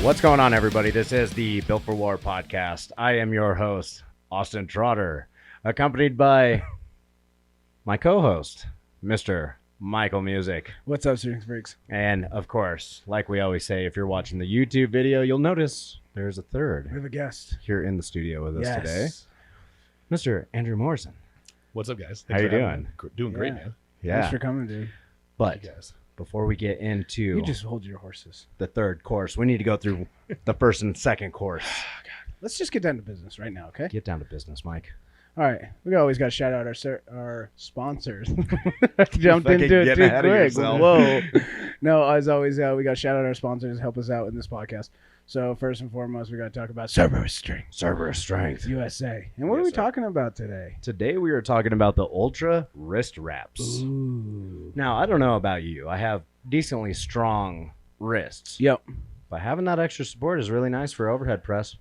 What's going on, everybody? This is the Built for War podcast. I am your host, Austin Trotter, accompanied by my co-host, Mr. Michael Musick. What's up, Strength Freaks? And, of course, like we always say, if you're watching the YouTube video, you'll notice there's a We third have a guest. here in the studio with us Yes. today, Mr. Andrew Morrison. What's up, guys? How you for having doing? me. Doing great, Yeah. man. Yeah, Thanks for coming, dude. but You guys. before we get into You just hold your horses. the third course, we need to go through the first and second course. Let's just get down to business right now, okay? Get down to business, Mike. All right. We always got to shout out our sponsors. Jumped fucking into it getting too ahead of quick. yourself. Whoa. No, as always, we got to shout out our sponsors, help us out in this podcast. So first and foremost, we got to talk about Cerberus Strength Server strength. USA. And what are Yes, we sir. talking about today? Today we are talking about the Ultra wrist wraps. Ooh. Now, I don't know about you. I have decently strong wrists. Yep. But having that extra support is really nice for overhead press.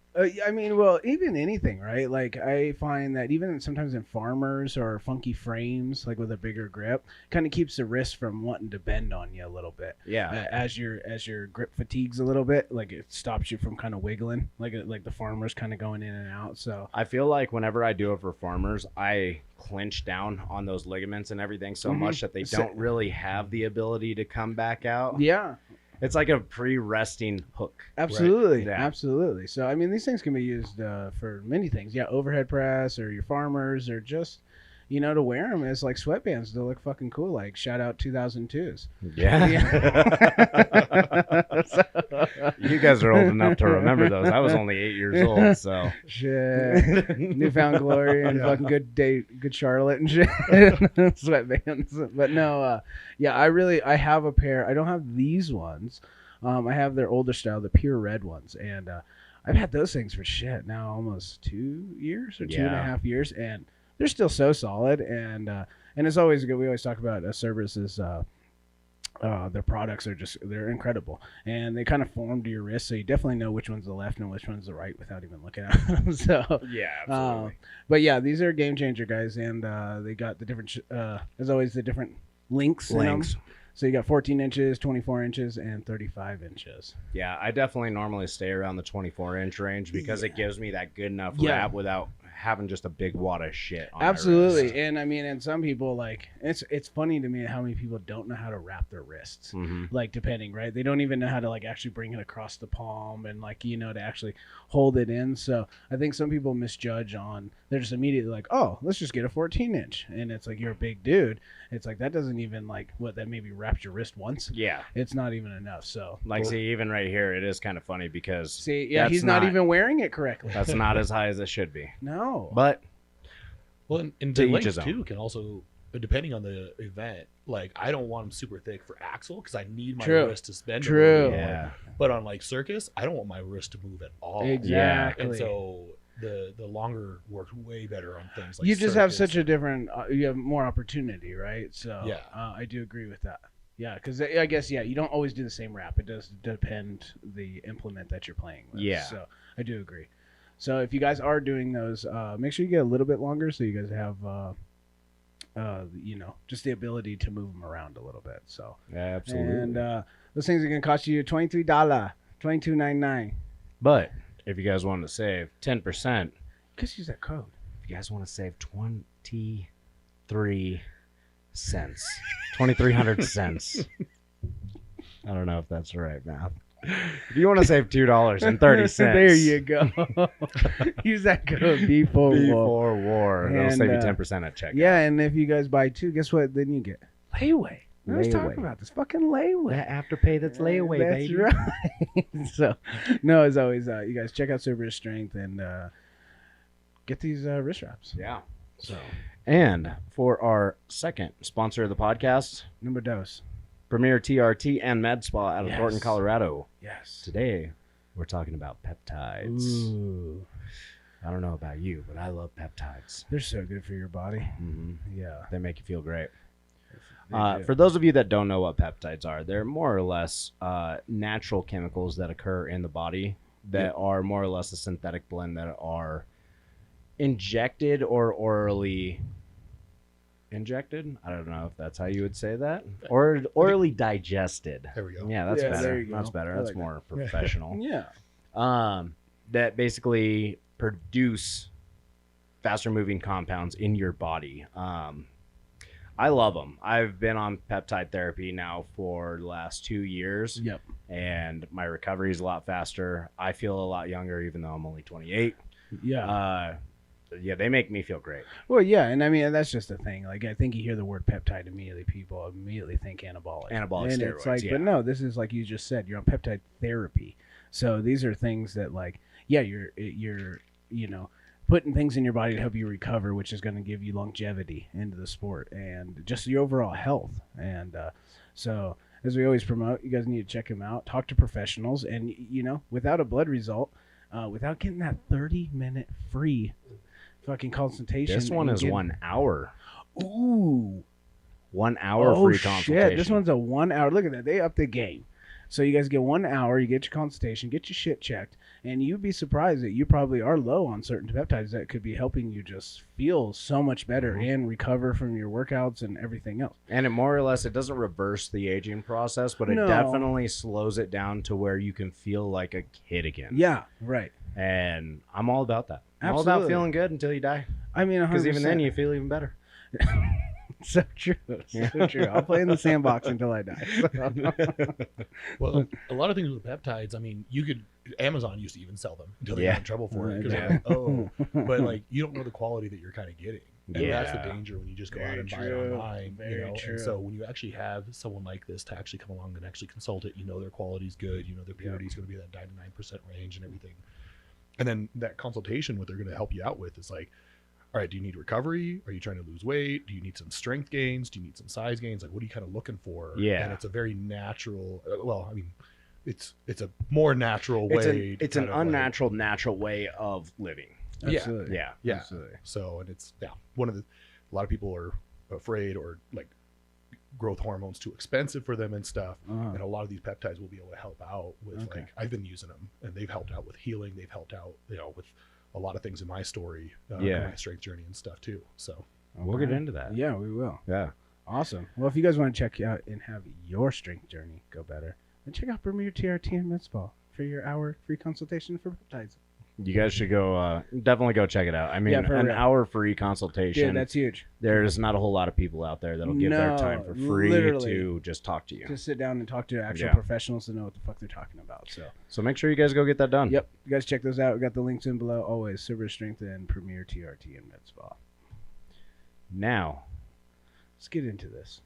I mean, well, even anything, right? Like, I find that even sometimes in farmers or funky frames, like with a bigger grip, kind of keeps the wrist from wanting to bend on you a little bit. Yeah. As your grip fatigues a little bit, like it stops you from kind of wiggling, like the farmers kind of going in and out. So I feel like whenever I do it for farmers, I clinch down on those ligaments and everything so Mhm. much that they don't really have the ability to come back out. yeah, It's like a pre-resting hook. absolutely, Yeah. absolutely. So I mean, these things can be used for many things. Yeah, overhead press or your farmers or just. To wear them as like sweatbands to look fucking cool. Like, shout out 2002s. You guys are old enough to remember those. I was only 8 years old, so. Shit. Newfound Glory and fucking good Charlotte and shit. Sweatbands. But no, I have a pair. I don't have these ones. I have their older style, the pure red ones. And I've had those things for shit now almost 2 years or 2.5 years. And they're still so solid. And it's always good. We always talk about Cerberus's their products are they're incredible, and they kind of form to your wrist, so you definitely know which one's the left and which one's the right without even looking at them. So Yeah, absolutely. but yeah, these are a game changer, guys, and they got the different as always the different links in 'em. So you got 14 inches, 24 inches, and 35 inches. Yeah, I definitely normally stay around the 24-inch range because it gives me that good enough Yeah. wrap without having just a big wad of shit on my Absolutely. wrist. And I mean, and some people, like, it's funny to me how many people don't know how to wrap their wrists. Mhm. Like, depending, right? They don't even know how to, like, actually bring it across the palm and, like, to actually hold it in. So I think some people misjudge on, they're just immediately like, oh, let's just get a 14-inch. And it's like, you're a big dude. It's like, that doesn't even, like, that maybe wraps your wrist once. Yeah. It's not even enough. So, Like, see, even right here, it is kind of funny because see, yeah, that's he's not even wearing it correctly. that's not as high as it should be. No. But Well, and To the each length his own. too can also, depending on the event, like I don't want them super thick for axle because I need my True. wrist to spend. a True. little bit. yeah, But on like circus, I don't want my wrist to move at all. Exactly. And so the longer works way better on things like you just have circus. such a different you have more opportunity, right? So Yeah. I do agree with that. Yeah, because I guess you don't always do the same wrap. It does depend the implement that you're playing with. Yeah. So I do agree. So if you guys are doing those, make sure you get a little bit longer so you guys have just the ability to move them around a little bit. So absolutely. and those things are gonna cost you $23, $22.99. But if you guys want to save 10%, Just use that code. if you guys want to save 23 cents, 2,300 cents. I don't know if that's the right math. If you want to save $2.30, There you go. Use that code B4 War. before war, they'll And, save you 10% at checkout. Yeah, and if you guys buy two, guess what? Then you get layaway. I was Layaway. talking about this fucking layaway. That afterpay that's layaway, That's baby. right. So, no, as always, you guys check out Cerberus Strength and get these wrist wraps. Yeah. So, And for our second sponsor of the podcast, number dos. Premier TRT and Med Spa out of Yes. Thornton, Colorado. Yes. Today, we're talking about peptides. Ooh, I don't know about you, but I love peptides. they're so good for your body. Hmm Yeah. They make you feel great. They do. For those of you that don't know what peptides are, they're more or less natural chemicals that occur in the body that are more or less a synthetic blend that are injected or orally injected. I don't know if that's how you would say that, or orally digested. There we go. Yeah, that's Yeah, better. there you go. That's better. I That's like more professional. Yeah. That basically produce faster moving compounds in your body. I love them. I've been on peptide therapy now for the last 2 years. Yep. And my recovery is a lot faster. I feel a lot younger, even though I'm only 28. Yeah. Yeah, they make me feel great. Well, yeah, and I mean that's just the thing. Like I think you hear the word peptide immediately, people immediately think anabolic. Anabolic and steroids, it's like, yeah. but no, this is like you just said. You're on peptide therapy, so these are things that like, yeah, you're putting things in your body to help you recover, which is going to give you longevity into the sport and just your overall health. And so, as we always promote, you guys need to check them out. Talk to professionals, and without a blood result, without getting that 30-minute free fucking consultation. This one is 1 hour. Ooh. 1 hour Oh free consultation. shit! This one's a 1 hour. Look at that. They upped the game. So you guys get 1 hour. You get your consultation. Get your shit checked, and you'd be surprised that you probably are low on certain peptides that could be helping you just feel so much better and recover from your workouts and everything else. And it more or less, it doesn't reverse the aging process, but it No. definitely slows it down to where you can feel like a kid again. Yeah. Right. And I'm all about that. I'm all about Absolutely. feeling good until you die. I mean, 100%. Because even then you feel even better. So true. So true. I'll play in the sandbox until I die. Well, a lot of things with peptides. I mean, Amazon used to even sell them until they got in trouble for it. 'Cause they're like, oh, but like you don't know the quality that you're kind of getting. And that's the danger when you just go out Very and buy it true. online. Very true. And so when you actually have someone like this to actually come along and actually consult it, their quality's good, their purity is going to be that 99% range and everything. And then that consultation, what they're going to help you out with is like, all right, do you need recovery? Are you trying to lose weight? Do you need some strength gains? Do you need some size gains? Like, what are you kind of looking for? Yeah. And it's a very natural, well, I mean, it's a more natural way. It's an unnatural, natural way of living. Absolutely. Yeah. Yeah. Absolutely. So, and it's, a lot of people are afraid or like growth hormones too expensive for them and stuff. And a lot of these peptides will be able to help out with like, I've been using them and they've helped out with healing. They've helped out, with a lot of things in my story, my strength journey and stuff too. So We'll get into that. Yeah, we will. Yeah. Awesome. Well, if you guys want to check out and have your strength journey go better, then check out Premier TRT and Mitzvah for your hour free consultation for peptides. You guys should go, definitely go check it out. I mean, Yeah, for an real. hour free consultation. Dude, that's huge. There's not a whole lot of people out there that'll give their time for free literally. to just talk to you. To sit down and talk to actual Yeah. professionals to know what the fuck they're talking about. So make sure you guys go get that done. Yep. You guys check those out. We got the links in below. Always Silver Strength and Premier TRT and Mitzvah. Now Let's get into this.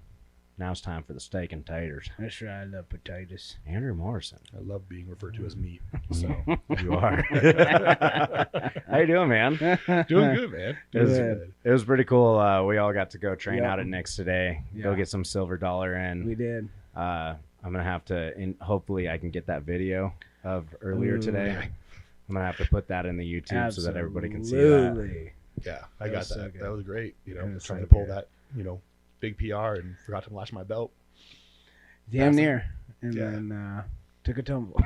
it's time for the steak and taters. That's right. I love potatoes. Andrew Morrison. I love being referred to as meat. So You are. How you doing, man? doing good, man. It was, Good. it was pretty cool. We all got to go train Yep. out at Nick's today. Go Yeah. get some silver dollar in. We did. I'm gonna have to. Hopefully, I can get that video of earlier Ooh. today. I'm gonna have to put that in the YouTube so that everybody can see that. Absolutely. yeah, I That got was so that. good. That was great. That was Trying so to pull good. that, big PR and forgot to lash my belt. Damn Awesome. near. And Yeah. then took a tumble.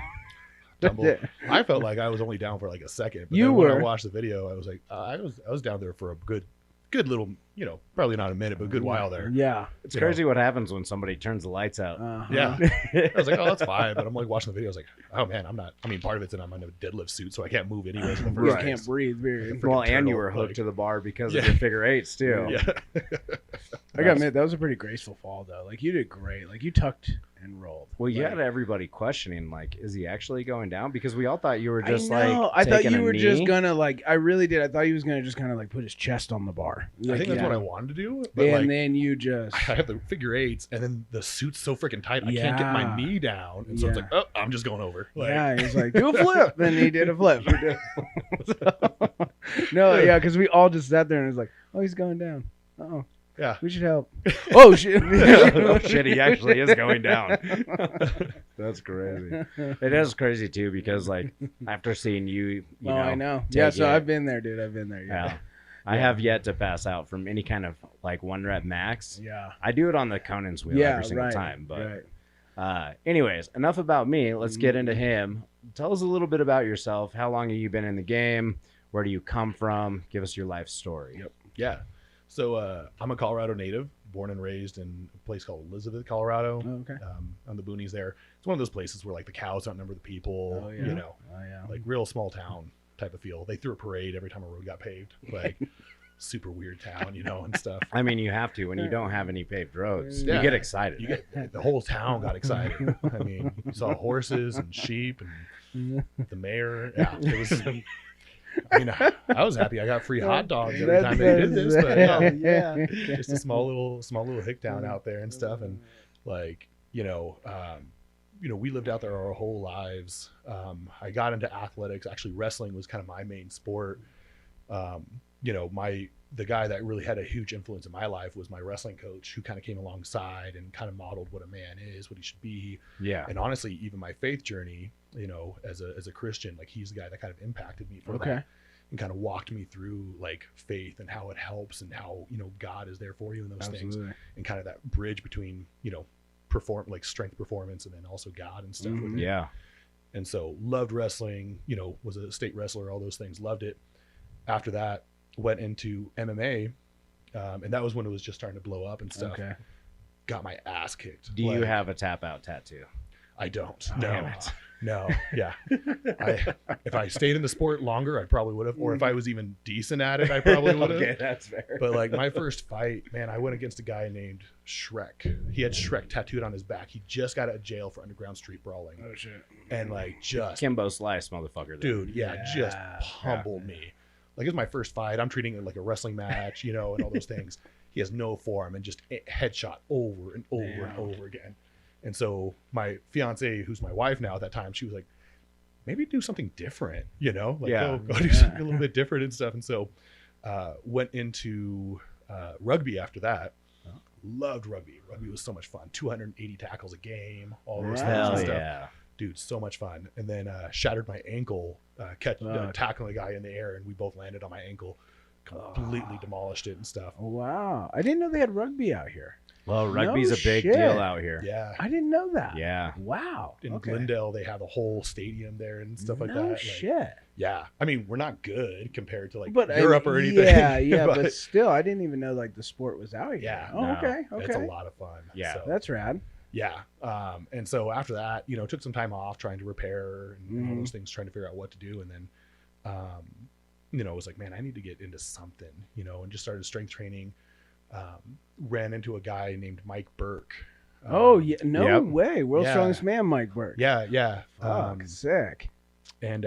Tumble. I felt like I was only down for like a second, but You then when I were. watched the video, I was like, I was down there for a good little, probably not a minute, but a good while there. Yeah. It's crazy what happens when somebody turns the lights out. Uh-huh. Yeah. I was like, oh, that's fine. But I'm like watching the video. I was like, oh man, part of it's that I'm in a deadlift suit, so I can't move anyways in the You first just place. can't breathe. Weird. Well, and turtle, you were hooked like- to the bar because Yeah. of your figure eights too. Yeah. I gotta admit, that was a pretty graceful fall, though. Like, you did great. Like, you tucked and rolled. Well, you Like, had everybody questioning, like, is he actually going down? Because we all thought you were just I know. like, I thought taking you a were just knee. gonna, like, I really did. I thought he was gonna just kind of, like, put his chest on the bar. I think that's yeah. what I wanted to do. But And like, then you just. I have the figure eights, and then the suit's so freaking tight, I can't get Yeah. my knee down. And so it's Yeah. like, oh, I'm just going over. Like, Yeah, he's like, do a flip. And he did a flip. No, yeah, because we all just sat there and it was like, oh, he's going down. Oh, yeah. we should help. Oh, shit. Oh, shit, he actually is going down. That's crazy. It is crazy too because like after seeing you Oh, know, I know. Yeah, take so it- I've been there, dude. I've been there. Yeah. Yeah. I have yet to pass out from any kind of like 1 rep max. Yeah. I do it on the Conan's wheel every single right, time. But right. anyways, enough about me. Let's get into him. Tell us a little bit about yourself. How long have you been in the game? Where do you come from? Give us your life story. Yeah. So I'm a Colorado native, born and raised in a place called Elizabeth, Colorado. Oh, okay. On the boonies there. It's one of those places where like the cows outnumber the people. Oh, yeah. You know, Oh, yeah. like real small town type of feel. They threw a parade every time a road got paved. Like super weird town, you know, and stuff. I mean, you have to when you don't have any paved roads. Yeah. You get excited. You get the whole town got excited. I mean, you saw horses and sheep and the mayor. Yeah, it was. I mean, I was happy. I got free hot dogs every time they did this. But yeah. just a small little hick town out there and stuff. And like, you know, we lived out there our whole lives. I got into athletics. Actually, wrestling was kind of my main sport. You know, the guy that really had a huge influence in my life was my wrestling coach, who kind of came alongside and kind of modeled what a man is, what he should be. Yeah. And honestly, even my faith journey, you know, as a Christian, like he's the guy that kind of impacted me for that and kind of walked me through like faith and how it helps and how, you know, God is there for you and those things, and kind of that bridge between, you know, strength performance and then also God and stuff with it. Yeah. And so loved wrestling, you know, was a state wrestler, all those things, loved it. After that, went into MMA, and that was when it was just starting to blow up and stuff. Okay. Got my ass kicked. Do you have a tap out tattoo? I don't. Oh, No. damn it. No. Yeah. If I stayed in the sport longer, I probably would have. Or if I was even decent at it, I probably would have. Okay, that's fair. But like my first fight, man, I went against a guy named Shrek. He had Shrek tattooed on his back. He just got out of jail for underground street brawling. Oh shit. And like just Kimbo Slice, motherfucker. dude, just Yeah. pummeled me. Like, it was my first fight. I'm treating it like a wrestling match, you know, and all those things. He has no form and just headshot over and over and over again. And so my fiance, who's my wife now at that time, she was like, maybe do something different, you know, like go do something a little bit different and stuff. And so went into rugby after that. Loved rugby. Rugby was so much fun. 280 tackles a game, all those things and Hell stuff. yeah. Dude, so much fun. And then shattered my ankle, tackling a guy in the air, and we both landed on my ankle, completely demolished it and stuff. Wow. I didn't know they had rugby out here. Well, rugby's No a big shit. deal out here. Yeah. I didn't know that. Yeah. Wow. In Okay. Glendale, they have a whole stadium there and stuff like that. No Like, shit. yeah. I mean, we're not good compared to like But Europe or anything. Yeah, but still, I didn't even know like the sport was out here. Yeah. Oh, No. okay. It's a Okay. lot of fun. Yeah. So, That's rad. yeah. And so after that, you know, took some time off trying to repair and all those things, trying to figure out what to do. And then, you know, I was like, man, I need to get into something, you know, and just started strength training. Ran into a guy named Mike Burke. Oh yeah, no Yep. way. World's Yeah. strongest man, Mike Burke. Yeah. Fuck, sick. And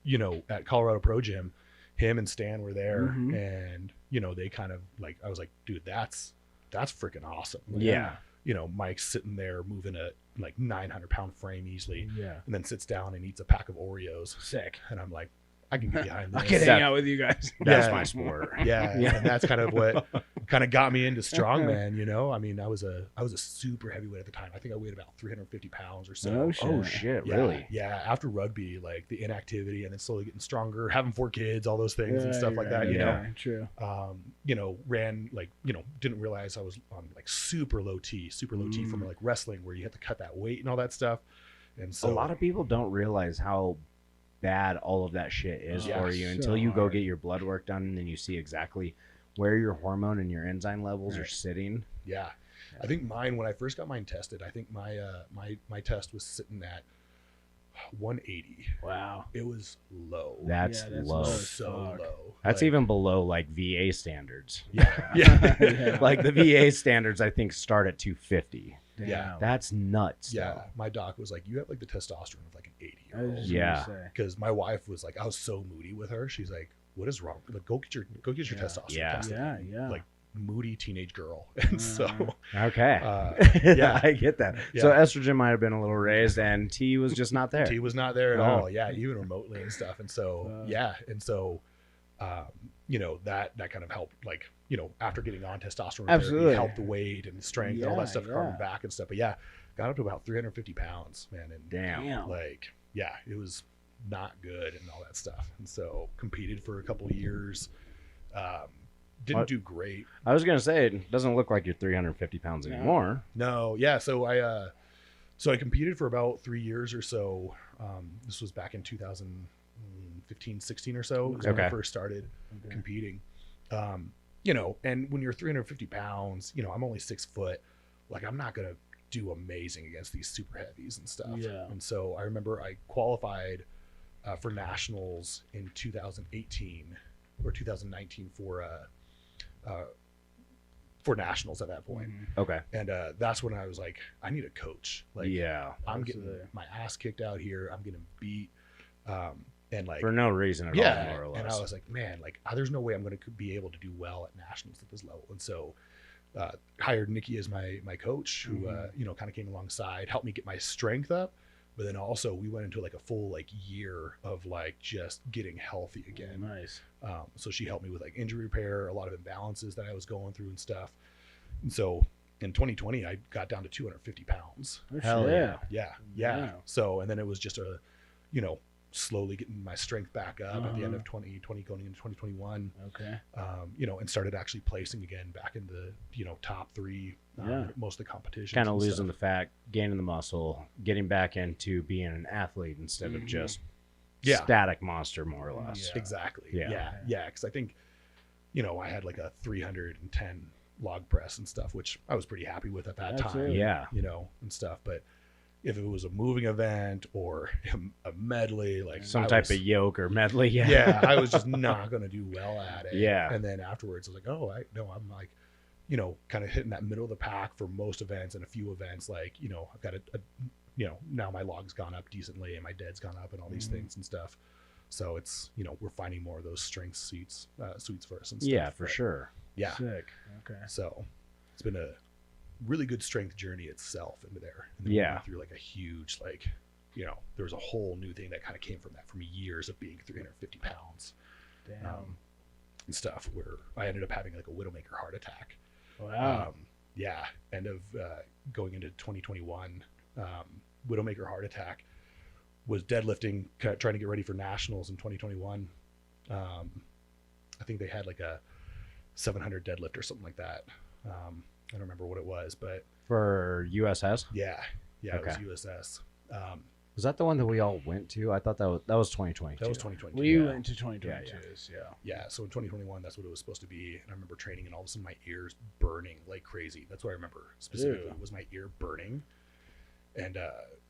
you know, at Colorado Pro Gym, him and Stan were there, Mhm. and you know, they kind of like, I was like, dude, that's freaking awesome. Like, Yeah. you know, Mike's sitting there moving a like 900-pound frame easily, Yeah. and then sits down and eats a pack of Oreos. Sick. And I'm like, I can get behind this. I can hang out with you guys. That's Yeah. my sport. Yeah, and that's kind of what kind of got me into strongman. You know, I mean, I was a super heavyweight at the time. I think I weighed about 350 pounds or so. Oh, shit. Oh shit, Yeah, really? Yeah. After rugby, like the inactivity and then slowly getting stronger, having 4 kids, all those things and stuff like that. You Yeah. True. know, ran like, you know, didn't realize I was on like super low T from like wrestling, where you have to cut that weight and all that stuff. And so A lot of people don't realize how bad all of that shit is Yeah, for you so until you go hard. get your blood work done, and then you see exactly where your hormone and your enzyme levels are Right. sitting. yeah, I think mine, when I first got mine tested, I think my my test was sitting at 180. Wow. It was low. That's Yeah, that's low. low as So fuck. low. That's Like, even below like VA standards. yeah. Yeah. Yeah. Like the VA standards, I think start at 250. Damn. Yeah. That's nuts. Yeah. though. My doc was like, you have like the testosterone of like an 80 I year was old. just Yeah. gonna say. Because my wife was like, I was so moody with her. She's like, what is wrong? Like, go get your testosterone Yeah. tested. Yeah. Like, moody teenage girl. And so Okay. yeah. I get that. Yeah. So estrogen might have been a little raised, and T was just not there. T was not there at Oh. all. Yeah, even remotely and stuff. And so you know, that kind of helped, like, you know, after getting on testosterone therapy, Absolutely. helped the weight and the strength and all Yeah, that stuff yeah. coming back and stuff. But yeah, got up to about 350 pounds, man. And Damn. like, yeah, it was not good and all that stuff. And so competed for a couple of years. Didn't What? do great. I was gonna say it doesn't look like you're 350 pounds No. anymore. No, yeah. So I competed for about 3 years or so. This was back in 2015, 16 or so. Was when I Okay. first started competing. you know, and when you're 350 pounds, you know, I'm only 6 foot. Like, I'm not going to do amazing against these super heavies and stuff. Yeah. And so I remember I qualified for nationals in 2018 or 2019 for nationals at that point. Okay. And that's when I was like, I need a coach. Like, Yeah. I'm getting my ass kicked out here. I'm getting beat. And like, For no reason at yeah. all, more or less. And I was like, man, like, there's no way I'm going to be able to do well at nationals at this level. And so hired Nikki as my coach, who you know, kind of came alongside, helped me get my strength up. But then also we went into like a full like year of like just getting healthy again. Nice. So she helped me with like injury repair, a lot of imbalances that I was going through and stuff. And so in 2020, I got down to 250 pounds. Oh, Hell shit. Yeah. Wow. So, and then it was just a, you know, slowly getting my strength back up at the end of 2020 going into 2021. Okay. You know, and started actually placing again back in the, you know, top 3 most of the competitions. Kind of and losing stuff. the fat, gaining the muscle, getting back into being an athlete instead of just static monster, more or less. Exactly. Yeah. Yeah. Because I think, you know, I had like a 310 log press and stuff, which I was pretty happy with at that That's time. it. Yeah. You know, and stuff. But if it was a moving event or a medley, like Some type of yoke or medley. Yeah. yeah, I was just not going to do well at it. Yeah. And then afterwards I was like, oh, I'm like, you know, kind of hitting that middle of the pack for most events, and a few events, like, you know, I've got a you know, now my log's gone up decently and my dead's gone up and all these things and stuff. So it's, you know, we're finding more of those strength suits for us and stuff. Yeah, for but sure. Yeah. Sick. Okay. So it's been a really good strength journey itself into there. And then we went through like a huge, like, you know, there was a whole new thing that kind of came from that, from years of being 350 pounds. Damn. And stuff, where I ended up having like a widowmaker heart attack. Wow. Yeah. End of going into 2021, widowmaker heart attack. Was deadlifting, trying to get ready for nationals in 2021. I think they had like a 700 deadlift or something like that. I don't remember what it was, but For USS? yeah, Okay. it was USS. Was that the one that we all went to? I thought that was 2022. That was 2022. We yeah. went to 2022s. Yeah. Yeah, so in 2021, that's what it was supposed to be. And I remember training, and all of a sudden my ears burning like crazy. That's what I remember specifically. Was my ear burning, and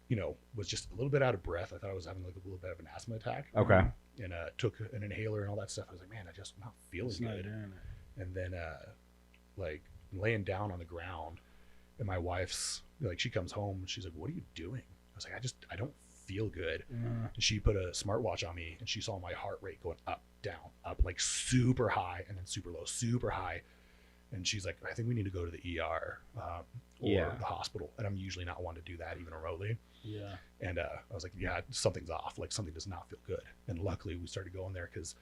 you know, was just a little bit out of breath. I thought I was having like a little bit of an asthma attack. Okay. And took an inhaler and all that stuff. I was like, man, I just not feeling It's not good. doing it. And then like laying down on the ground, and my wife's like, she comes home and she's like, what are you doing? I was like, I don't feel good. And she put a smartwatch on me, and she saw my heart rate going up, down, up, like super high and then super low, super high. And she's like, I think we need to go to the ER or the hospital. And I'm usually not one to do that even remotely. Yeah. And I was like, yeah, something's off. Like, something does not feel good. And luckily we started going there, because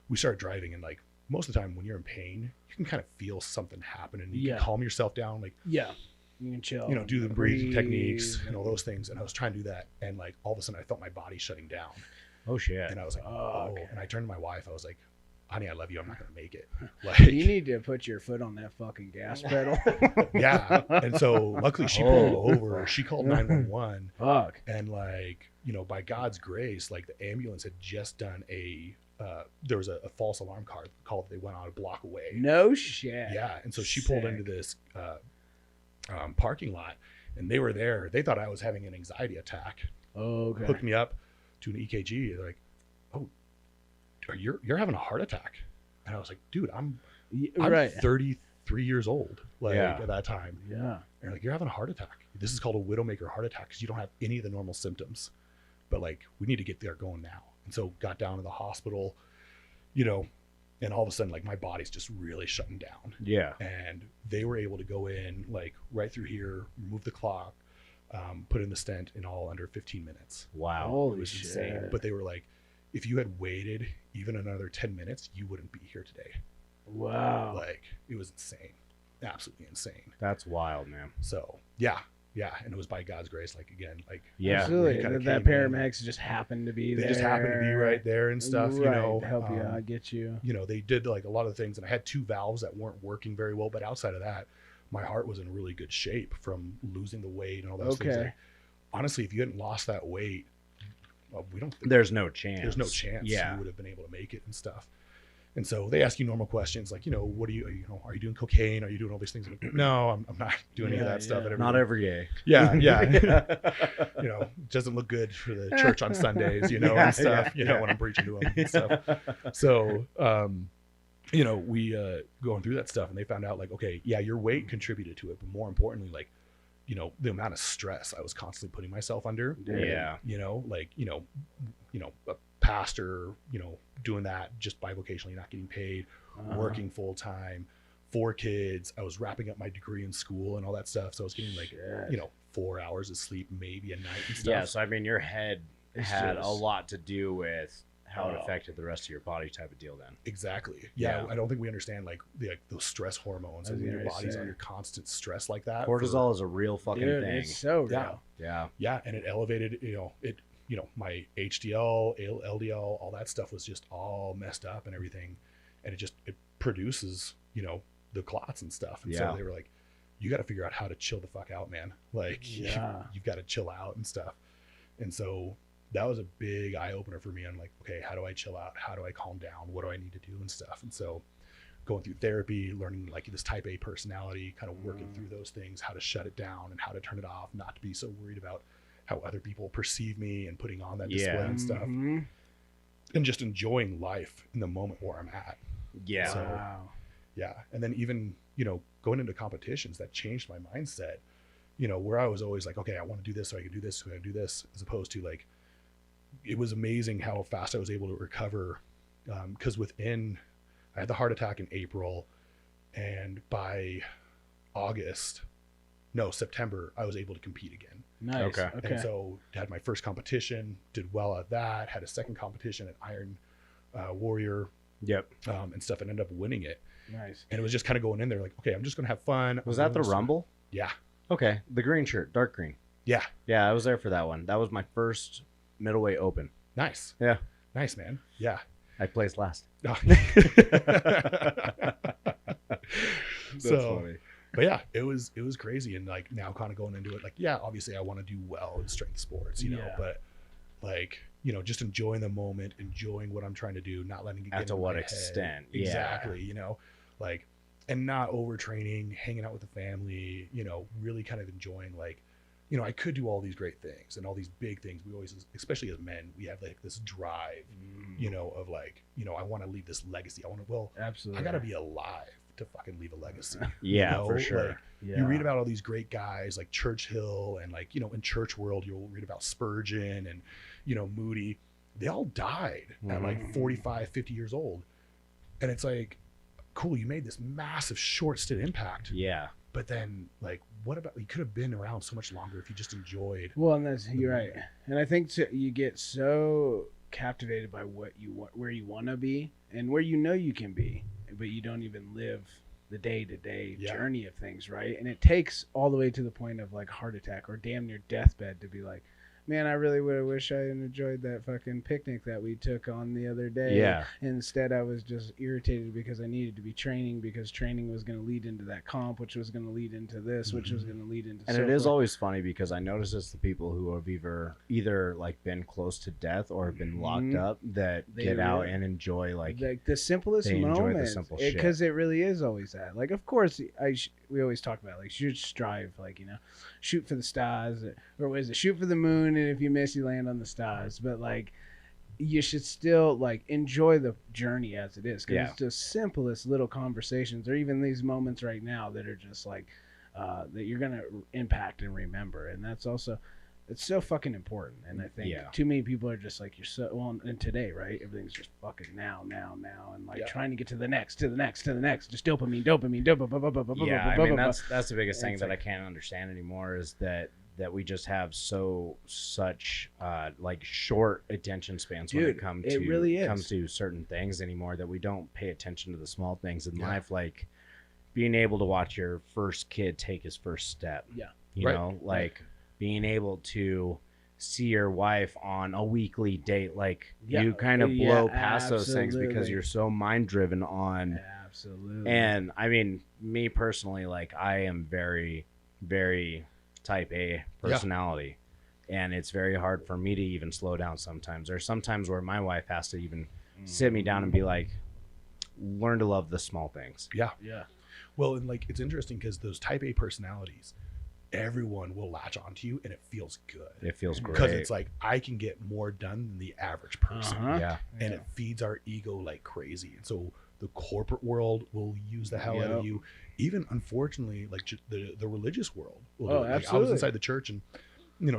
we started driving, and like most of the time when you're in pain, you can kind of feel something happen, and you can calm yourself down. Like, Yeah. You can chill. you know, do the breathing techniques and all those things. And I was trying to do that. And like all of a sudden I felt my body shutting down. Oh, shit. And I was like, oh. Okay. And I turned to my wife. I was like, honey, I love you. I'm not going to make it. You Like, need to put your foot on that fucking gas pedal. yeah. And so luckily she pulled over. She called 911. Fuck. And like, you know, by God's grace, like the ambulance had just done there was a false alarm call. They went out a block away. No shit. Yeah. And so she pulled into this parking lot, and they were there. They thought I was having an anxiety attack. Okay. Hooked me up to an EKG. They're like, oh, you're having a heart attack. And I was like, dude, I'm right. 33 years old, like Yeah. at that time. Yeah. And they're like, you're having a heart attack. This is called a widowmaker heart attack, because you don't have any of the normal symptoms. But like, we need to get there going now. And so got down to the hospital, you know, and all of a sudden, like, my body's just really shutting down. Yeah. And they were able to go in, like, right through here, remove the clot, put in the stent in all under 15 minutes. Wow. It Holy was shit. insane. But they were like, if you had waited even another 10 minutes, you wouldn't be here today. Wow. Like, it was insane. Absolutely insane. That's wild, man. So, yeah. And it was by God's grace, like, again, like, Yeah. Absolutely. He kinda That came in. paramedics just happened to be they there. just happened to be right there and stuff, you Right, know. to help you out, get you. You know, they did like a lot of things, and I had 2 valves that weren't working very well. But outside of that, my heart was in really good shape from losing the weight and all those things. Okay. Like, honestly, if you hadn't lost that weight, we don't think There's no chance. there's no chance Yeah. you would have been able to make it and stuff. And so they ask you normal questions like, what are you are you doing cocaine? Are you doing all these things? No, I'm not doing any of that stuff. Not every day. Yeah. It doesn't look good for the church on Sundays, and stuff, when I'm preaching to them and stuff. So, we going through that stuff, and they found out like, okay, yeah, your weight contributed to it, but more importantly, like, the amount of stress I was constantly putting myself under. Yeah. A pastor, doing that just bivocationally, not getting paid, working full time, 4 kids. I was wrapping up my degree in school and all that stuff. So I was getting like, 4 hours of sleep, maybe a night and stuff. Yeah. So, I mean, your head had a lot to do with how it affected the rest of your body type of deal then. Exactly. Yeah. I don't think we understand like those stress hormones and when your body's under constant stress like that. Cortisol is a real fucking thing. It's so real. Yeah. Yeah. And it elevated, my HDL, LDL, all that stuff was just all messed up and everything. And it produces, the clots and stuff. And so they were like, you got to figure out how to chill the fuck out, man. Like you've got to chill out and stuff. And so that was a big eye opener for me. I'm like, okay, how do I chill out? How do I calm down? What do I need to do and stuff? And so going through therapy, learning like this type A personality, kind of working through those things, how to shut it down and how to turn it off, not to be so worried about how other people perceive me and putting on that display and stuff, and just enjoying life in the moment where I'm at. Yeah. So, yeah. And then even, going into competitions, that changed my mindset, where I was always like, okay, I want to do this so I can do this, so I can do this, as opposed to like, it was amazing how fast I was able to recover. Because I had the heart attack in April, and by September, I was able to compete again. Nice. Okay. And so had my first competition, did well at that, had a second competition at Iron Warrior. Yep. And stuff, and ended up winning it. Nice. And it was just kind of going in there like, okay, I'm just going to have fun. Was that the Rumble? Yeah. Okay. The green shirt, dark green. Yeah. Yeah, I was there for that one. That was my first middleweight open. Nice. Yeah. Nice, man. Yeah. I placed last. Oh. That's funny. But yeah, it was crazy. And like now kind of going into it, like, yeah, obviously I want to do well in strength sports, but like, just enjoying the moment, enjoying what I'm trying to do, not letting it get to what extent. Yeah. Exactly. Like, and not overtraining, hanging out with the family, really kind of enjoying like, I could do all these great things and all these big things. We always, especially as men, we have like this drive, of like, I want to leave this legacy. Absolutely. I got to be alive to fucking leave a legacy. Yeah, for sure. Like, you read about all these great guys like Churchill and like, in church world, you'll read about Spurgeon and, Moody. They all died at like 45, 50 years old. And it's like, cool, you made this massive short stint impact. Yeah. But then like, what about, you could have been around so much longer if you just enjoyed. Well, and you're right. And I think you get so captivated by what you want, where you want to be and where you can be, but you don't even live the day-to-day journey of things, right? And it takes all the way to the point of like heart attack or damn near deathbed to be like, man, I really would have wished I had enjoyed that fucking picnic that we took on the other day. Yeah. Instead, I was just irritated because I needed to be training because training was going to lead into that comp, which was going to lead into this, which was going to lead into. And it is always funny because I notice it's the people who have either like been close to death or have been locked up that they get out and enjoy like the simplest moments. Because it really is always that. Like, of course, we always talk about like should strive, like shoot for the stars, or what is it? Shoot for the moon, and if you miss, you land on the stars. But like, you should still like enjoy the journey as it is, because it's the simplest little conversations, or even these moments right now that are just like that you're gonna impact and remember, and that's also. It's so fucking important, and I think too many people are just like, you're so well. And today, right, everything's just fucking now, and like trying to get to the next, just dopamine. Yeah, I mean that's the biggest thing that I can't understand anymore is that we just have such like short attention spans when it comes to certain things anymore, that we don't pay attention to the small things in life, like being able to watch your first kid take his first step. You know, like. Being able to see your wife on a weekly date, like you kind of blow past those things because you're so mind driven on. Absolutely. And I mean, me personally, like I am very, very type A personality, and it's very hard for me to even slow down sometimes. There's sometimes where my wife has to even sit me down and be like, learn to love the small things. Yeah. Yeah. Well, and like it's interesting because those type A personalities, everyone will latch onto you, and it feels good. It feels great Because it's like I can get more done than the average person, Yeah. and it feeds our ego like crazy. And so the corporate world will use the hell out of you. Even unfortunately, like the religious world will do it. Like, I was absolutely. inside the church, and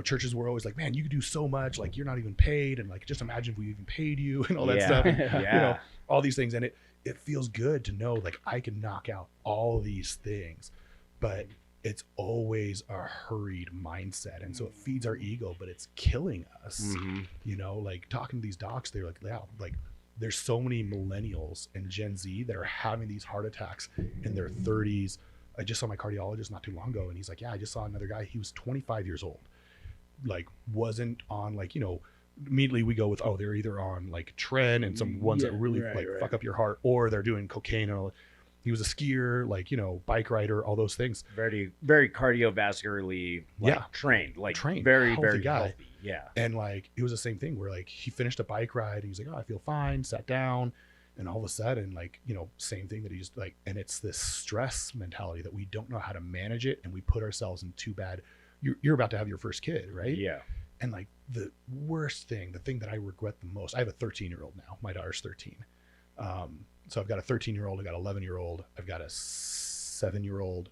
churches were always like, man, you could do so much, like you're not even paid, and like just imagine if we even paid you and all that stuff. And, Yeah. all these things, and it feels good to know like I can knock out all these things, but it's always a hurried mindset, and so it feeds our ego, but it's killing us. Like talking to these docs, they're like, yeah, like there's so many millennials and Gen Z that are having these heart attacks in their 30s. I just saw my cardiologist not too long ago, and he's like, yeah, I just saw another guy. He was 25 years old, like wasn't on like, immediately we go with, oh, they're either on like tren and some ones that really fuck up your heart, or they're doing cocaine and all. He was a skier, like, bike rider, all those things. Very, very cardiovascularly trained, like very, healthy very guy. healthy. Yeah. And like, it was the same thing where like he finished a bike ride and he's like, oh, I feel fine, sat down. And all of a sudden, like, same thing that he just like, and it's this stress mentality that we don't know how to manage it. And we put ourselves in too bad. You're about to have your first kid, right? Yeah. And like the worst thing, the thing that I regret the most, I have a 13-year-old now. My daughter's 13. So I've got a 13-year-old, I've got an 11-year-old, I've got a 8-year-old,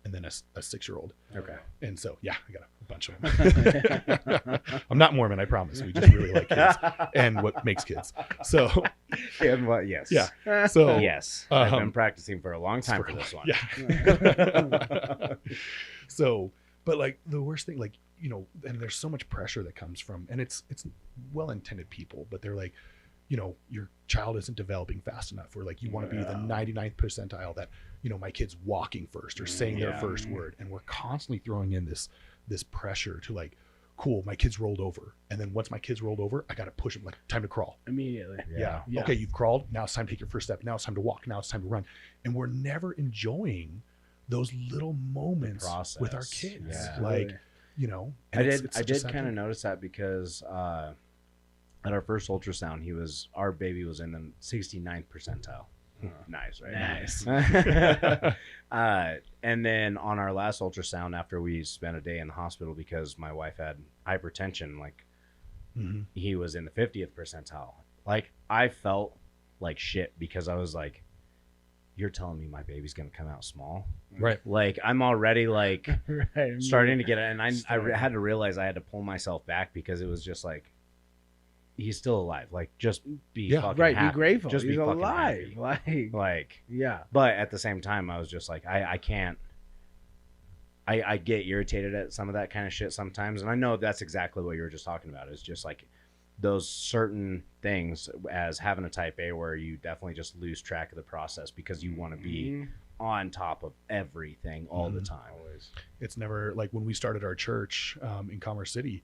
and then a 6-year-old. Okay. And so, yeah, I got a bunch of them. I'm not Mormon, I promise. We just really like kids and what makes kids. So, Yes. Yeah. So, yes. I've been practicing for a long time for this one. Yeah. So, but like the worst thing, like, and there's so much pressure that comes from, and it's well-intended people, but they're like, your child isn't developing fast enough, or like you want to be the 99th percentile that, my kid's walking first or saying their first word. And we're constantly throwing in this pressure to like, cool, my kid's rolled over. And then once my kid's rolled over, I got to push him, like time to crawl. Immediately. Yeah. Okay, you've crawled. Now it's time to take your first step. Now it's time to walk. Now it's time to run. And we're never enjoying those little moments with our kids. Yeah. Like, I did kind of notice that because at our first ultrasound, our baby was in the 69th percentile. Nice, right? Nice. And then on our last ultrasound, after we spent a day in the hospital because my wife had hypertension, like he was in the 50th percentile. Like I felt like shit because I was like, you're telling me my baby's going to come out small? Right. Like I'm already like starting to get it. And I had to realize I had to pull myself back because it was just like, he's still alive. Like just be fucking happy. Be grateful. Just he's be fucking alive. happy. Like yeah. But at the same time, I was just like, I can't. I get irritated at some of that kind of shit sometimes, and I know that's exactly what you were just talking about. It's just like those certain things as having a type A where you definitely just lose track of the process because you want to be on top of everything all the time. Always. It's never like when we started our church in Commerce City.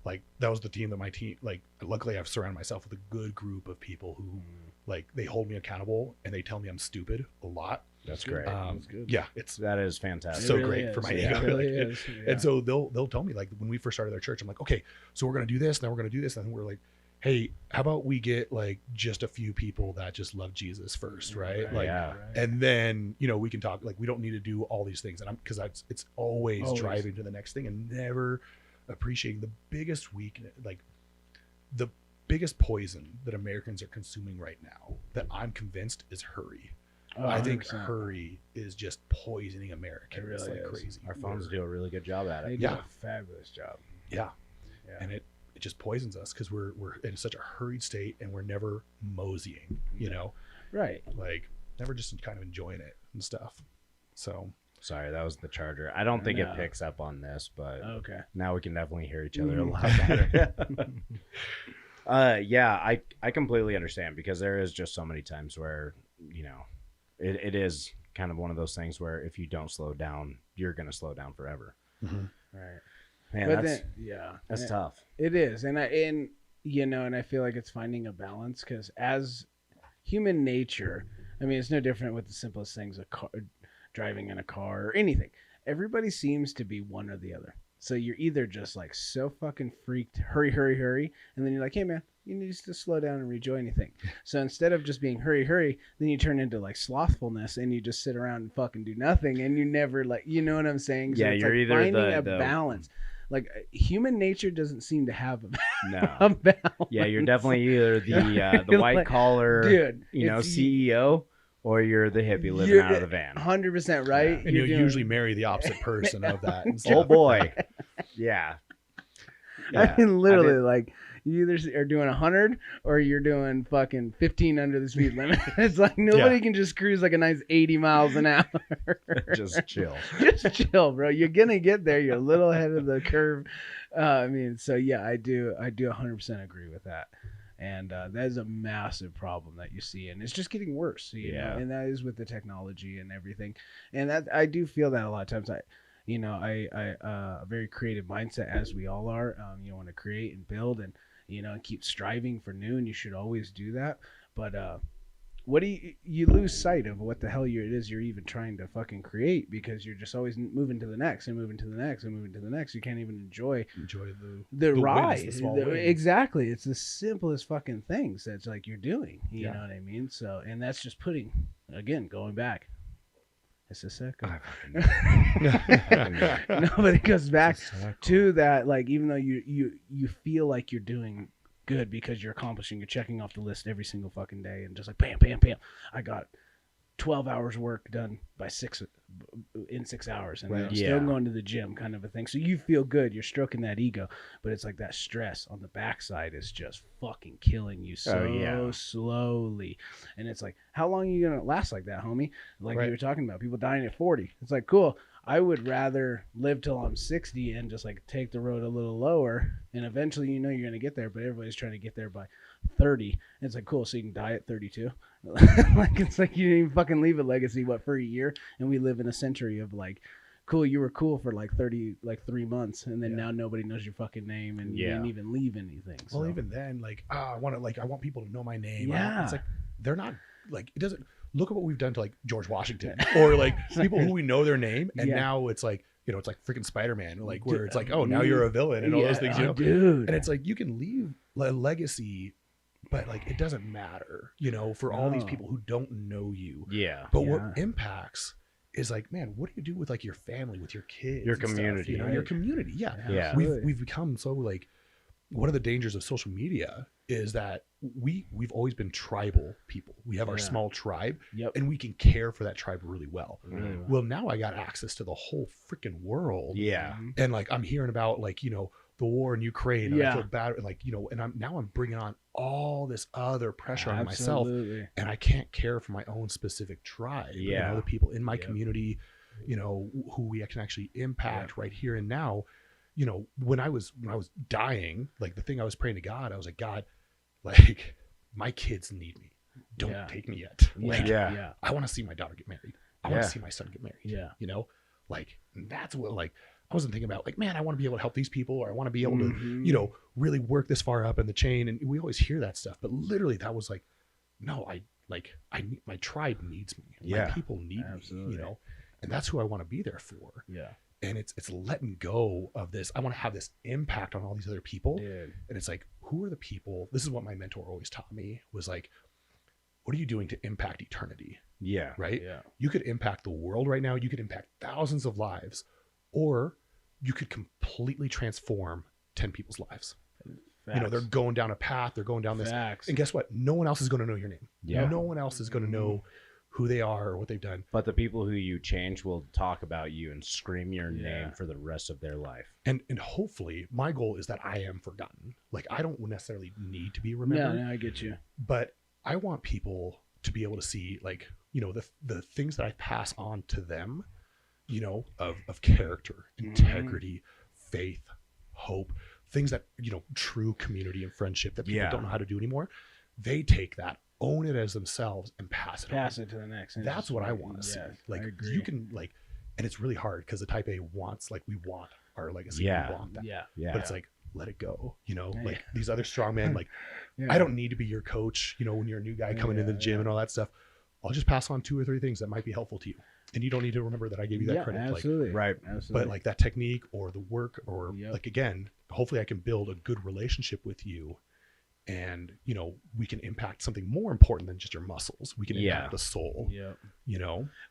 Like that was the team that my team, like, luckily I've surrounded myself with a good group of people who like, they hold me accountable and they tell me I'm stupid a lot. That's great. That's good. Yeah. That is fantastic. So really great is. for my Yeah, ego. it really is. Yeah. And so they'll tell me, like, when we first started our church, I'm like, okay, so we're going to do this. Then we're going to do this. And then we're like, hey, how about we get like just a few people that just love Jesus first. Right. Like, and then, we can talk, like, we don't need to do all these things. And cause it's always driving to the next thing and never appreciating the biggest weakness, like the biggest poison that Americans are consuming right now that I'm convinced is hurry. I think hurry is just poisoning Americans. It really like is. crazy. Our phones do a really good job at They it. do a fabulous job. Yeah. And it just poisons us because we're in such a hurried state and we're never moseying, Right. like never just kind of enjoying it and stuff. So Sorry, that was the charger. I don't think it picks up on this, but Okay. now we can definitely hear each other a lot better. Yeah, I completely understand because there is just so many times where, it is kind of one of those things where if you don't slow down, you're going to slow down forever. Right. Man, But that's tough. It is. And I feel like it's finding a balance because as human nature, I mean, it's no different with the simplest things, driving in a car or anything. Everybody seems to be one or the other. So you're either just like so fucking freaked, hurry, and then you're like, hey man, You need to slow down and enjoy anything. So instead of just being hurry, hurry, then you turn into like slothfulness and you just sit around and fucking do nothing and you never like, you know what I'm saying? So Yeah, it's you're like either finding a the balance. Like human nature doesn't seem to have no. a balance. Yeah, you're definitely either the white Like, collar, dude, CEO, or you're the hippie living out of the van. 100% right. Yeah. And you'll usually marry the opposite person of that. And stuff. Oh boy, yeah. I mean, literally, like you either are doing 100 or you're doing fucking 15 under the speed limit. It's like nobody can just cruise like a nice 80 miles an hour. Just chill. Just chill, bro. You're gonna get there. You're a little ahead of the curve. I mean, so yeah, I do 100% agree with that. And that is a massive problem that you see, and it's just getting worse. You know? And that is with the technology and everything. And that I do feel that a lot of times. A very creative mindset, as we all are. You want to create and build, and keep striving for new, and you should always do that. But what do you lose sight of what the hell it is you're even trying to fucking create, because you're just always moving to the next and moving to the next and moving to the next. You can't even enjoy the ride. Wins, the small wins. Exactly. It's the simplest fucking things that's like you're doing. You know what I mean? So, and that's just going back. It's a second. No, but it goes back to that. Like, even though you feel like you're doing good because you're accomplishing, you're checking off the list every single fucking day, and just like bam, bam, bam, I got 12 hours work done in 6 hours, and I'm still going to the gym, kind of a thing. So you feel good, you're stroking that ego, but it's like that stress on the backside is just fucking killing you slowly. And it's like, how long are you gonna last like that, homie? Like you were talking about, people dying at 40. It's like, cool, I would rather live till I'm 60 and just like take the road a little lower, and eventually you're gonna get there, but everybody's trying to get there by 30. And it's like, cool, so you can die at 32. Like, it's like you didn't even fucking leave a legacy for a year, and we live in a century of like, cool, you were cool for like 3 months, and then now nobody knows your fucking name, and you didn't even leave anything. So. Well, even then, like, I want people to know my name. Yeah, it's like they're not like, it doesn't look at what we've done to like George Washington or like people who we know their name, and now it's like, it's like freaking Spider-Man, like where it's like, oh, now you're a villain and all those things, dude. And it's like, you can leave a legacy, but like it doesn't matter, for all these people who don't know you. Yeah. But what impacts is like, man, what do you do with like your family, with your kids, your community, stuff, your community? Yeah. We've become so like, one of the dangers of social media is that we've always been tribal people. We have our small tribe, and we can care for that tribe really well. Well, now I got access to the whole freaking world. Yeah. And like, I'm hearing about like, the war in Ukraine, and I feel bad, and like, and I'm bringing on all this other pressure on myself, and I can't care for my own specific tribe. The people in my community, who we can actually impact right here and now. When I was dying, like the thing I was praying to God, I was like, God, like my kids need me. Don't take me yet. Like, I want to see my daughter get married. I want to see my son get married. Like that's what, like, I wasn't thinking about like, man, I want to be able to help these people, or I want to be able to, really work this far up in the chain. And we always hear that stuff, but literally that was like, no, my tribe needs me. My people need me, and that's who I want to be there for. And it's letting go of this. I want to have this impact on all these other people. And it's like, who are the people? This is what my mentor always taught me, was like, what are you doing to impact eternity? Right? You could impact the world right now. You could impact thousands of lives, or you could completely transform 10 people's lives. They're going down a path. They're going down this. And guess what? No one else is going to know your name. No one else is going to know who they are or what they've done. But the people who you change will talk about you and scream your name for the rest of their life. And hopefully my goal is that I am forgotten. Like, I don't necessarily need to be remembered. No, I get you. But I want people to be able to see, like, the things that I pass on to them, of character, integrity, faith, hope, things that, true community and friendship that people don't know how to do anymore. They take that, own it as themselves, and pass it to the next. That's what I want to see. Like, you can, like, and it's really hard because the type A wants, like, we want our legacy. We want that. But it's like, let it go. Like these other strongmen, like, I don't need to be your coach, when you're a new guy coming into the gym and all that stuff. I'll just pass on 2 or 3 things that might be helpful to you. And you don't need to remember that I gave you that credit. Absolutely. Right. Absolutely. But like that technique or the work, or like, again, hopefully I can build a good relationship with you and we can impact something more important than just your muscles. We can impact the soul.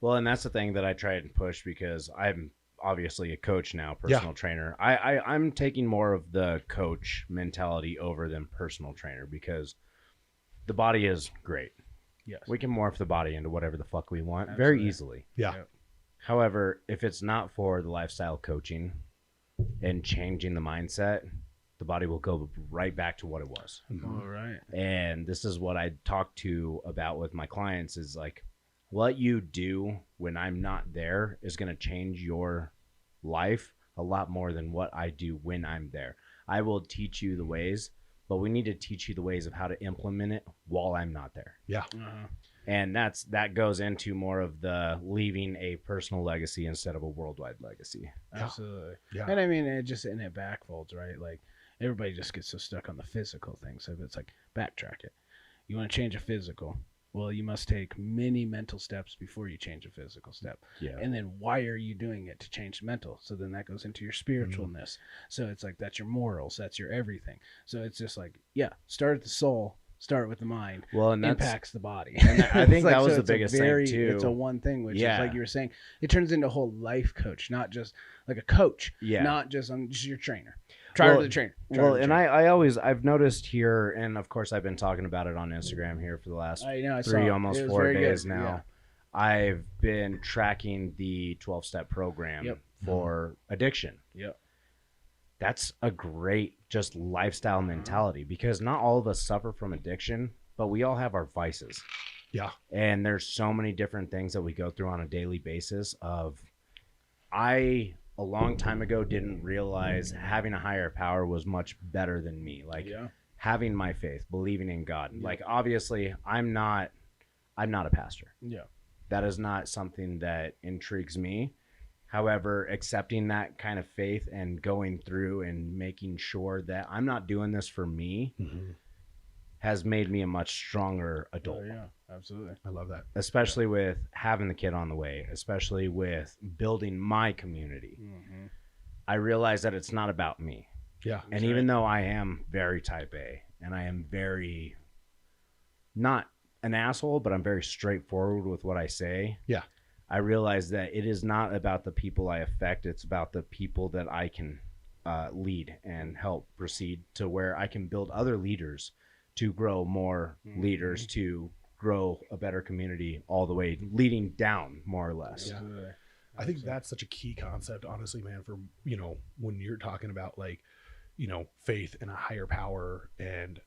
Well, and that's the thing that I try and push, because I'm obviously a coach now, personal trainer. I'm taking more of the coach mentality over than personal trainer, because the body is great. Yes. We can morph the body into whatever the fuck we want very easily. However, if it's not for the lifestyle coaching and changing the mindset, the body will go right back to what it was. All right. And this is what I talk about with my clients, is like, what you do when I'm not there is going to change your life a lot more than what I do when I'm there. I will teach you the ways, but we need to teach you the ways of how to implement it while I'm not there. Yeah. And that goes into more of the leaving a personal legacy instead of a worldwide legacy. Absolutely. Yeah. And I mean, it backfolds, right? Like, everybody just gets so stuck on the physical thing. So it's like, backtrack it. You want to change a physical? Well, you must take many mental steps before you change a physical step. Yeah. And then why are you doing it? To change mental. So then that goes into your spiritualness. So it's like, that's your morals. That's your everything. So it's just like, start at the soul. Start with the mind. Well, and that impacts the body. And I think like, that was the biggest thing too. It's a one thing, which is like you were saying, it turns into a whole life coach, not just like a coach. Not just I'm just your trainer. The trainer. And I've noticed here, and of course I've been talking about it on Instagram here for the last almost 4 days now. Yeah. I've been tracking the 12-step program for addiction. Yep. That's a great just lifestyle mentality, because not all of us suffer from addiction, but we all have our vices. Yeah. And there's so many different things that we go through on a daily basis a long time ago didn't realize having a higher power was much better than me. Like having my faith, believing in God. Like, obviously I'm not a pastor. Yeah. That is not something that intrigues me. However, accepting that kind of faith and going through and making sure that I'm not doing this for me has made me a much stronger adult. Oh, yeah, absolutely. I love that. Especially with having the kid on the way, especially with building my community. I realize that it's not about me. Yeah. And even though I am very type A, and I am very, not an asshole, but I'm very straightforward with what I say. Yeah. I realize that it is not about the people I affect. It's about the people that I can lead and help proceed to where I can build other leaders to grow more leaders, to grow a better community, all the way leading down, more or less. Yeah. I think that's such a key concept, honestly, man, for, when you're talking about like, faith and a higher power. And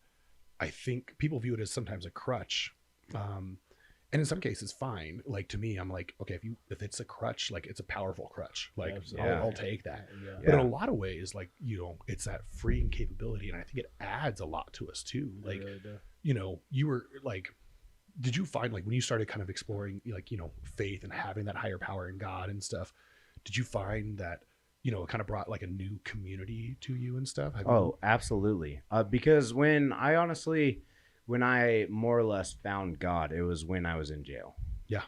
I think people view it as sometimes a crutch. And in some cases, fine. Like, to me, I'm like, okay, if it's a crutch, like, it's a powerful crutch. Like, I'll take that. Yeah. But in a lot of ways, like, it's that freeing capability, and I think it adds a lot to us too. Like, you were like, did you find, like, when you started kind of exploring, like, faith and having that higher power in God and stuff, did you find that it kind of brought like a new community to you and stuff? Absolutely. Because when I more or less found God, it was when I was in jail. Yeah.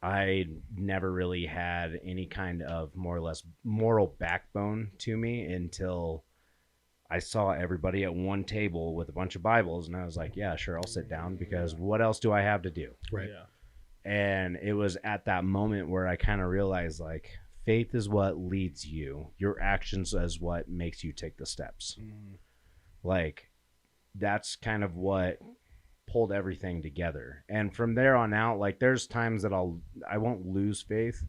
I never really had any kind of more or less moral backbone to me until I saw everybody at one table with a bunch of Bibles, and I was like, yeah, sure, I'll sit down, because what else do I have to do? Right. Yeah. And it was at that moment where I kind of realized, like, faith is what leads you. Your actions is what makes you take the steps. Like, that's kind of what pulled everything together. And from there on out, like, there's times that I won't lose faith,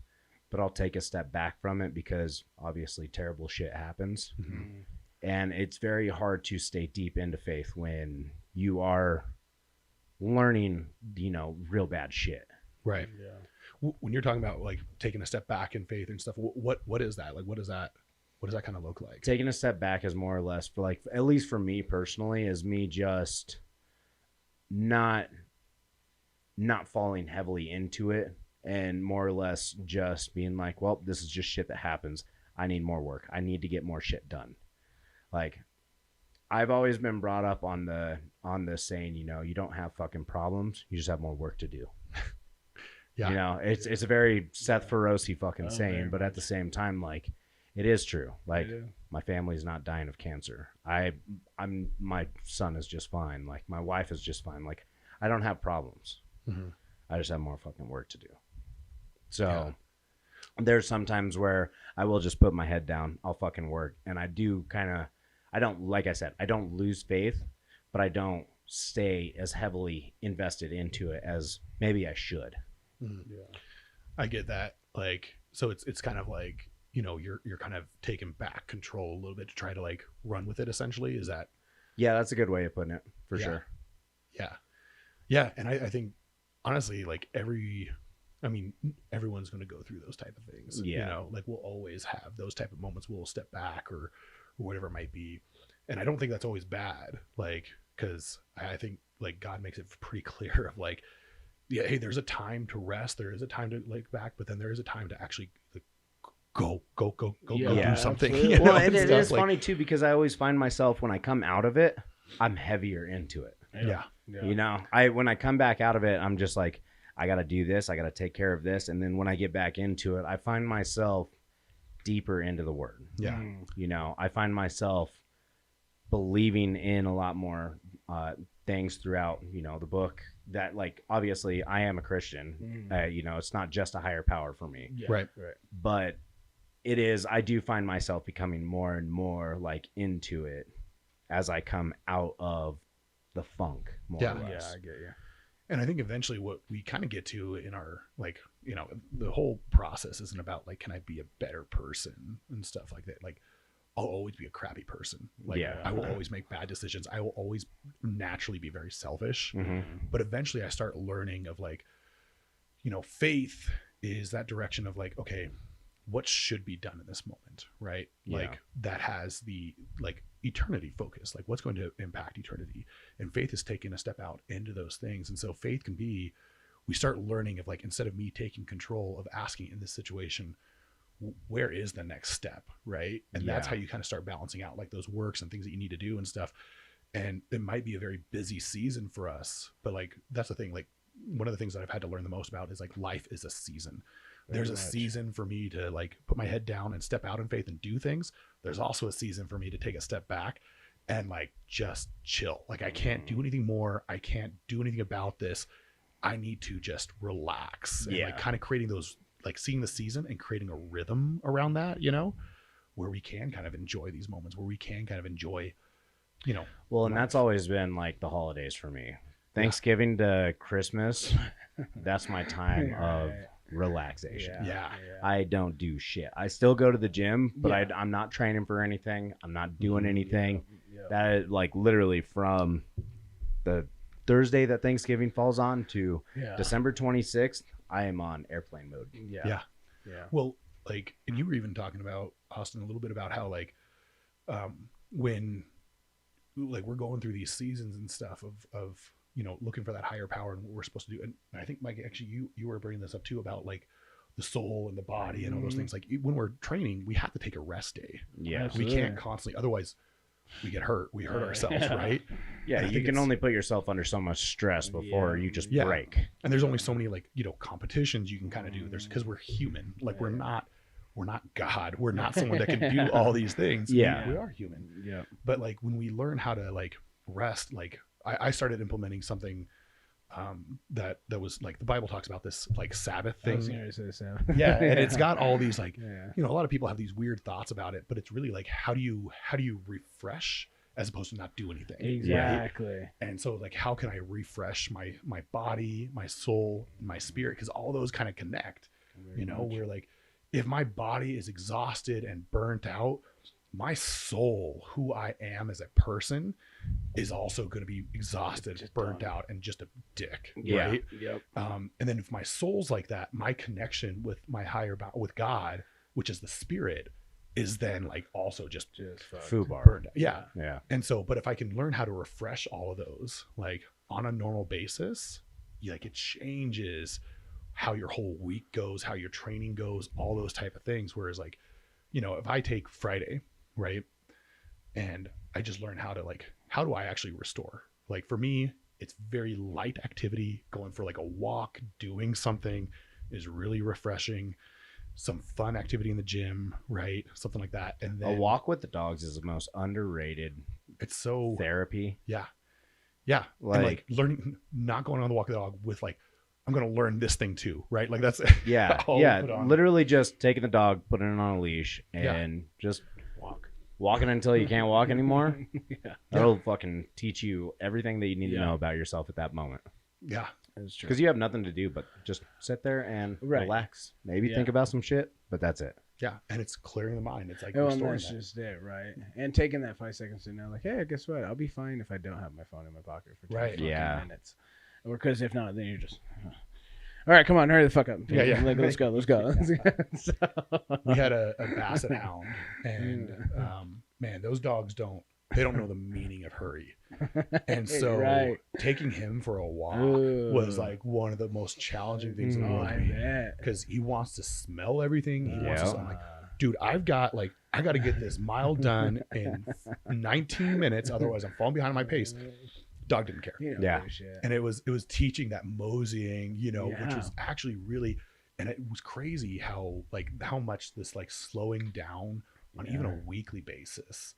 but I'll take a step back from it, because obviously terrible shit happens. And it's very hard to stay deep into faith when you are learning, real bad shit. Right. Yeah. When you're talking about like taking a step back in faith and stuff, what is that? Like, what does that kind of look like? Taking a step back is more or less, for like, at least for me personally, is me just not falling heavily into it, and more or less just being like, well, this is just shit that happens. I need more work. I need to get more shit done. Like, I've always been brought up on the saying, you don't have fucking problems. You just have more work to do. Yeah. It's a very Seth Feroce fucking saying, but at the same time, like, it is true. Like, My family's not dying of cancer. My son is just fine. Like my wife is just fine. Like I don't have problems. Mhm. I just have more fucking work to do. So there's sometimes where I will just put my head down. I'll fucking work. And I do I don't, like I said, I don't lose faith, but I don't stay as heavily invested into it as maybe I should. Mhm. Yeah. I get that. Like, so it's kind of like, you know, you're kind of taking back control a little bit to try to like run with it essentially. Is that? Yeah, that's a good way of putting it for sure. Yeah. Yeah. And I think honestly, like everyone's going to go through those type of things. Yeah. You know, like we'll always have those type of moments. We'll step back or whatever it might be. And I don't think that's always bad. Like, cause I think like God makes it pretty clear of like, yeah, hey, there's a time to rest. There is a time to like back, but then there is a time to actually like, go do something. You know, Well, and it stuff is funny too, because I always find myself when I come out of it, I'm heavier into it. Yeah. You know, when I come back out of it, I'm just like, I got to do this. I got to take care of this. And then when I get back into it, I find myself deeper into the word. Yeah. You know, I find myself believing in a lot more things throughout, you know, the book that like, obviously I am a Christian, you know, it's not just a higher power for me, Right. but it is, I do find myself becoming more and more like into it as I come out of the funk more or less. Yeah, I get you. And I think eventually what we kind of get to in our, like, you know, the whole process isn't about like, can I be a better person and stuff like that? Like, I'll always be a crappy person. Like, I will always make bad decisions. I will always naturally be very selfish. But eventually I start learning of like, you know, faith is that direction of like, okay, what should be done in this moment, right? Like that has the like eternity focus, like what's going to impact eternity. And faith is taking a step out into those things. And so faith can be, we start learning of like, instead of me taking control of asking in this situation, where is the next step, right? And that's how you kind of start balancing out like those works and things that you need to do and stuff. And it might be a very busy season for us, but like that's the thing, like one of the things that I've had to learn the most about is like life is a season. There's a season for me to like put my head down and step out in faith and do things. There's also a season for me to take a step back and like just chill. Like I can't do anything more. I can't do anything about this. I need to just relax and like kind of creating those, like seeing the season and creating a rhythm around that, you know, where we can kind of enjoy these moments, where we can kind of enjoy, you know. Well, and that's always been like the holidays for me. Thanksgiving to Christmas, that's my time of relaxation. I don't do shit. I still go to the gym, but I'm not training for anything. I'm not doing anything. That is like literally from the Thursday that Thanksgiving falls on to December 26th, I am on airplane mode. Yeah. Well, like, and you were even talking about, Austin, a little bit about how like when like we're going through these seasons and stuff of you know, looking for that higher power and what we're supposed to do. And I think, Mike, actually you were bringing this up too about like the soul and the body and all those things. Like when we're training, we have to take a rest day. We can't constantly, otherwise we get hurt. We hurt ourselves, right? You can only put yourself under so much stress before you just break. And there's only so many like, you know, competitions you can kind of do. There's, because we're human. Like we're not God. We're not someone that can do all these things. We are human. But like when we learn how to like rest, like I started implementing something that was like, the Bible talks about this like Sabbath thing. And it's got all these like, you know, a lot of people have these weird thoughts about it, but it's really like, how do you refresh as opposed to not do anything? Exactly. Right? And so like, how can I refresh my body, my soul, my spirit? Because all those kind of connect, you know, where like, if my body is exhausted and burnt out, my soul, who I am as a person, is also going to be exhausted, just burnt out, and just a dick. Right? And then if my soul's like that, my connection with my higher with God, which is the spirit, is then like also just foobar. Burned out. And so, but if I can learn how to refresh all of those, like on a normal basis, like it changes how your whole week goes, how your training goes, all those type of things. Whereas like, you know, if I take Friday, right, and I just learn how to like, how do I actually restore? Like for me, it's very light activity. Going for like a walk, doing something is really refreshing. some fun activity in the gym, right? Something like that. And then A walk with the dogs is the most underrated it's so therapy. yeah. And Like learning, not going on the walk with the dog with like, I'm going to learn this thing too, right? Like that's yeah, all yeah. put on. Literally just taking the dog, putting it on a leash, and just walking until you can't walk anymore. That'll fucking teach you everything that you need to know about yourself at that moment. Yeah. That's true. Because you have nothing to do but just sit there and relax. Maybe think about some shit, but that's it. Yeah. And it's clearing the mind. It's like Oh, and restoring that's that. just it, right? And taking that 5 seconds to know, like, hey, guess what? I'll be fine if I don't have my phone in my pocket for 10 Right. fucking Yeah. minutes. Or because if not, then you're just, all right, come on, hurry the fuck up. Yeah. Like, let's go. So, We had a basset hound, and man, those dogs don't know the meaning of hurry. And so taking him for a walk was like one of the most challenging things in the world to me, because he wants to smell everything. He wants to, I'm like, dude, I got to get this mile done in 19 minutes. Otherwise I'm falling behind on my pace. Dog didn't care. And it was teaching that moseying, which was actually really, and it was crazy how much this like slowing down on even a weekly basis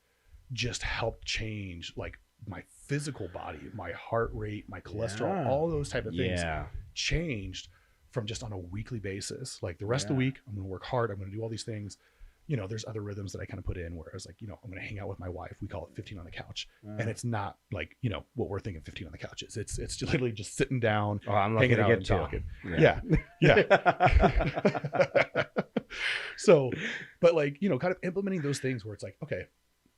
just helped change like my physical body, my heart rate, my cholesterol, all those type of things changed from just on a weekly basis. Like the rest of the week, I'm going to work hard. I'm going to do all these things. There's other rhythms that I kind of put in where I was like, I'm going to hang out with my wife. We call it 15 on the couch. And it's not like, what we're thinking 15 on the couch is. It's just literally just sitting down, hanging out and talking. Yeah. So, but like, kind of implementing those things where it's like, okay,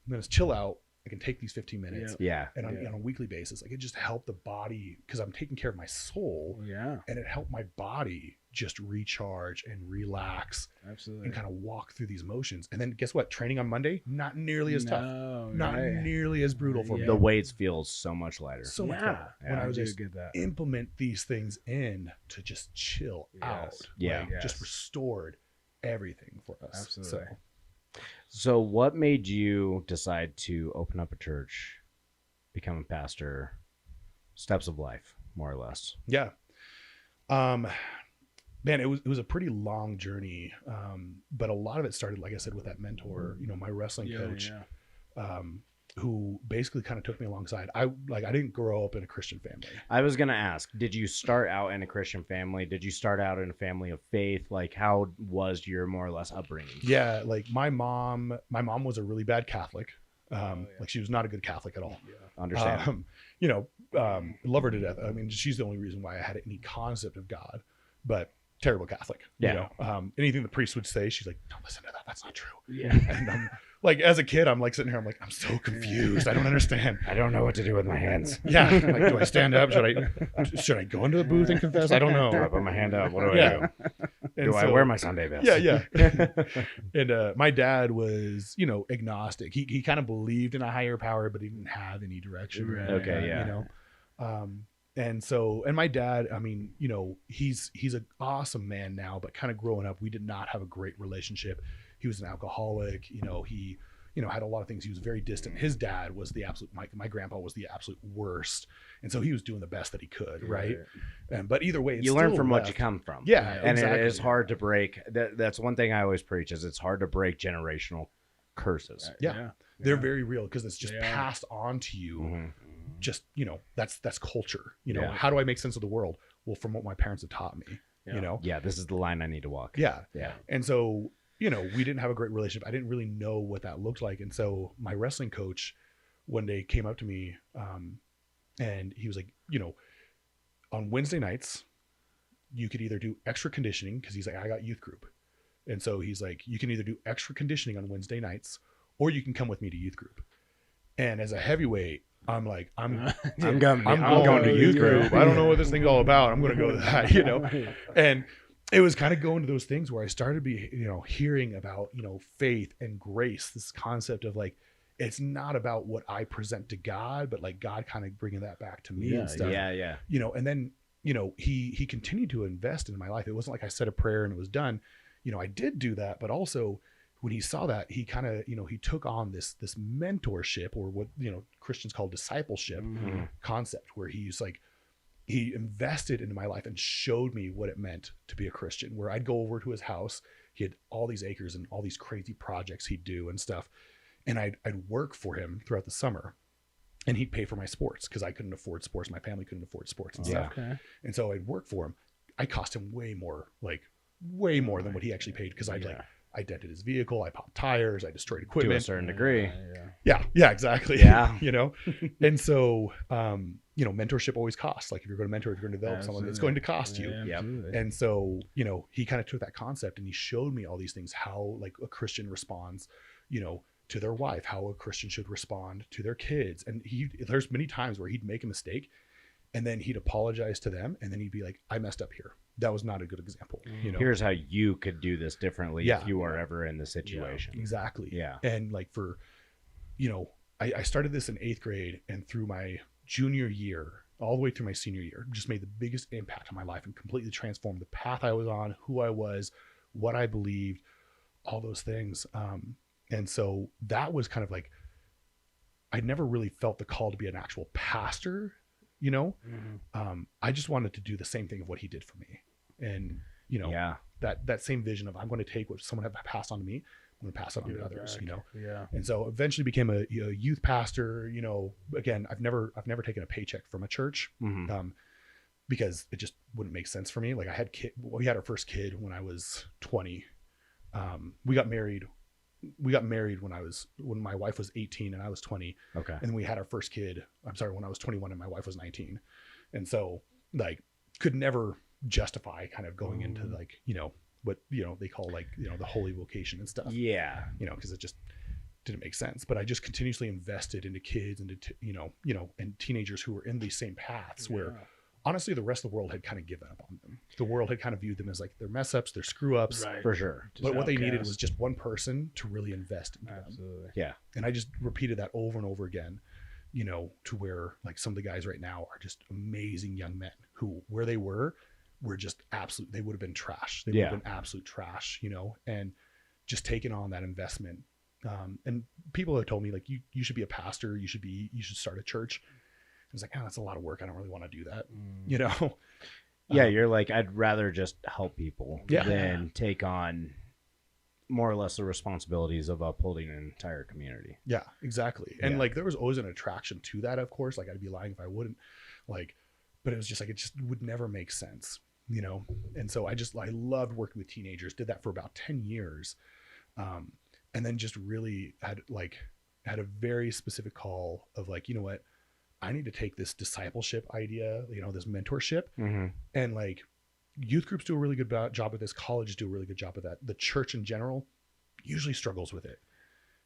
I'm going to chill out. I can take these 15 minutes. And on a weekly basis, like it just helped the body because I'm taking care of my soul. And it helped my body just recharge and relax. Absolutely. And kind of walk through these motions. And then guess what? Training on Monday, not nearly as tough. Not nearly as brutal for me. The weights feel so much lighter. So much better. When I was just implement these things in to just chill out. Just restored everything for us. Absolutely. So what made you decide to open up a church, become a pastor, steps of life, more or less? Yeah. Man, it was a pretty long journey. But a lot of it started, like I said, with that mentor, my wrestling coach, who basically kind of took me alongside. I didn't grow up in a Christian family. I was going to ask, did you start out in a Christian family? Did you start out in a family of faith? Like, how was your more or less upbringing? Yeah. Like my mom was a really bad Catholic. Like she was not a good Catholic at all. Understand. Love her to death. I mean, she's the only reason why I had any concept of God, but terrible Catholic. Anything the priest would say, she's like, don't listen to that. That's not true. And I'm like, as a kid, I'm like sitting here, I'm like, I'm so confused. I don't understand. I don't know what to do with my hands. Like, do I stand up? Should I go into the booth and confess? I don't know. Do I put my hand up? What do I do? Do I wear my Sunday best? And my dad was, agnostic. He kind of believed in a higher power, but he didn't have any direction. And my dad, I mean, he's an awesome man now, but kind of growing up, we did not have a great relationship. He was an alcoholic, he had a lot of things. He was very distant. His dad was the absolute, my grandpa was the absolute worst. And so he was doing the best that he could. Right. But either way, you learn from what you come from. And exactly. It is hard to break. That's one thing I always preach is it's hard to break generational curses. They're very real because it's just passed on to you. Just, that's culture. How do I make sense of the world? Well, from what my parents have taught me, this is the line I need to walk. And so, we didn't have a great relationship. I didn't really know what that looked like. And so my wrestling coach one day came up to me, and he was like, on Wednesday nights, you could either do extra conditioning, because he's like, I got youth group. And so he's like, you can either do extra conditioning on Wednesday nights, or you can come with me to youth group. And as a heavyweight, I'm like, I'm going to youth group. I don't know what this thing's all about. I'm going to go to that, And it was kind of going to those things where I started hearing about, faith and grace, this concept of like, it's not about what I present to God, but like God kind of bringing that back to me and stuff. And then, he continued to invest in my life. It wasn't like I said a prayer and it was done. I did do that, but also when he saw that, he kind of, he took on this mentorship, or what, Christians call discipleship concept, where he's like, he invested into my life and showed me what it meant to be a Christian, where I'd go over to his house. He had all these acres and all these crazy projects he'd do and stuff. And I'd work for him throughout the summer, and he'd pay for my sports because I couldn't afford sports. My family couldn't afford sports and stuff. Okay. And so I'd work for him. I cost him way more than what he actually paid, because I dented his vehicle, I popped tires, I destroyed equipment to a certain degree. Yeah, exactly. Yeah. You know, and so you know, mentorship always costs. Like if you're going to mentor, if you're going to develop someone, it's going to cost you. Yeah, And so, you know, he kind of took that concept and he showed me all these things, how like a Christian responds, you know, to their wife, how a Christian should respond to their kids. And there's many times where he'd make a mistake and then he'd apologize to them, and then he'd be like, I messed up here. That was not a good example. You know, Here's how you could do this differently Yeah. if you are ever in the situation. exactly. Yeah. And like for, you know, I started this in 8th grade, and through my junior year, all the way through my senior year, just made the biggest impact on my life and completely transformed the path I was on, who I was, what I believed, all those things. And so that was kind of like, I never really felt the call to be an actual pastor, you know. I just wanted to do the same thing of what he did for me. And, you know, Yeah. that same vision of, I'm going to take what someone had passed on to me, I'm going to pass it on to others, you know. Yeah. And so eventually became a youth pastor. You know, again, I've never taken a paycheck from a church, because it just wouldn't make sense for me. Like we had our first kid when I was 20. We got married when my wife was 18 and I was 20. Okay. And we had our first kid, when I was 21 and my wife was 19. And so like could never justify kind of going into like, you know, what, you know, they call like, you know, the holy vocation and stuff. Yeah. You know, because it just didn't make sense. But I just continuously invested into kids and and teenagers who were in these same paths where honestly the rest of the world had kind of given up on them. The world had kind of viewed them as like their mess ups, their screw ups. Right. For sure. But what they needed was just one person to really invest in them. Absolutely. Yeah. And I just repeated that over and over again, you know, to where like some of the guys right now are just amazing young men who, where they were just absolute, they would have been trash. They would have been absolute trash, you know, and just taking on that investment. And people have told me like, you should be a pastor. You should start a church. I was like, oh, that's a lot of work. I don't really want to do that. You know? Yeah. You're like, I'd rather just help people Yeah. than take on more or less the responsibilities of upholding an entire community. Yeah, exactly. And Yeah. like, there was always an attraction to that, of course. Like I'd be lying if I wouldn't, like, but it was just like, it just would never make sense, you know? And so I loved working with teenagers, did that for about 10 years. And then just really had a very specific call of like, you know what, I need to take this discipleship idea, you know, this mentorship, and like youth groups do a really good job of this. Colleges do a really good job of that. The church in general usually struggles with it.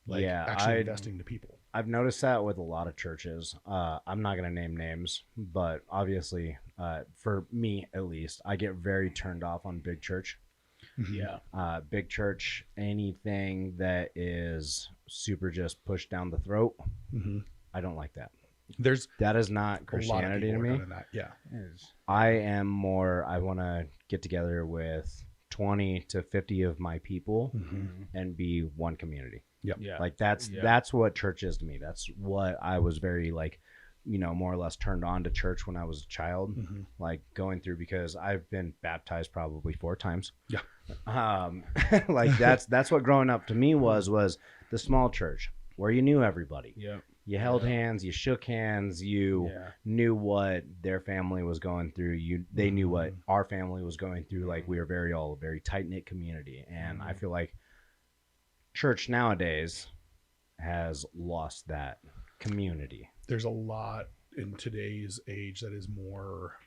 Like actually investing into people. I've noticed that with a lot of churches. I'm not going to name names, but obviously, for me at least, I get very turned off on big church. Yeah. Big church, anything that is super just pushed down the throat. I don't like that. That is not Christianity to me. That. Yeah. I want to get together with 20 to 50 of my people and be one community. Yep. Yeah. Like that's what church is to me. That's what I was very like, you know, more or less turned on to church when I was a child, like going through, because I've been baptized probably 4 times. Yeah. Like that's what growing up to me was the small church where you knew everybody. Yeah. You held hands, you shook hands, you knew what their family was going through. They knew what our family was going through. Like we were all a very tight knit community. And I feel like church nowadays has lost that community. There's a lot in today's age that is more,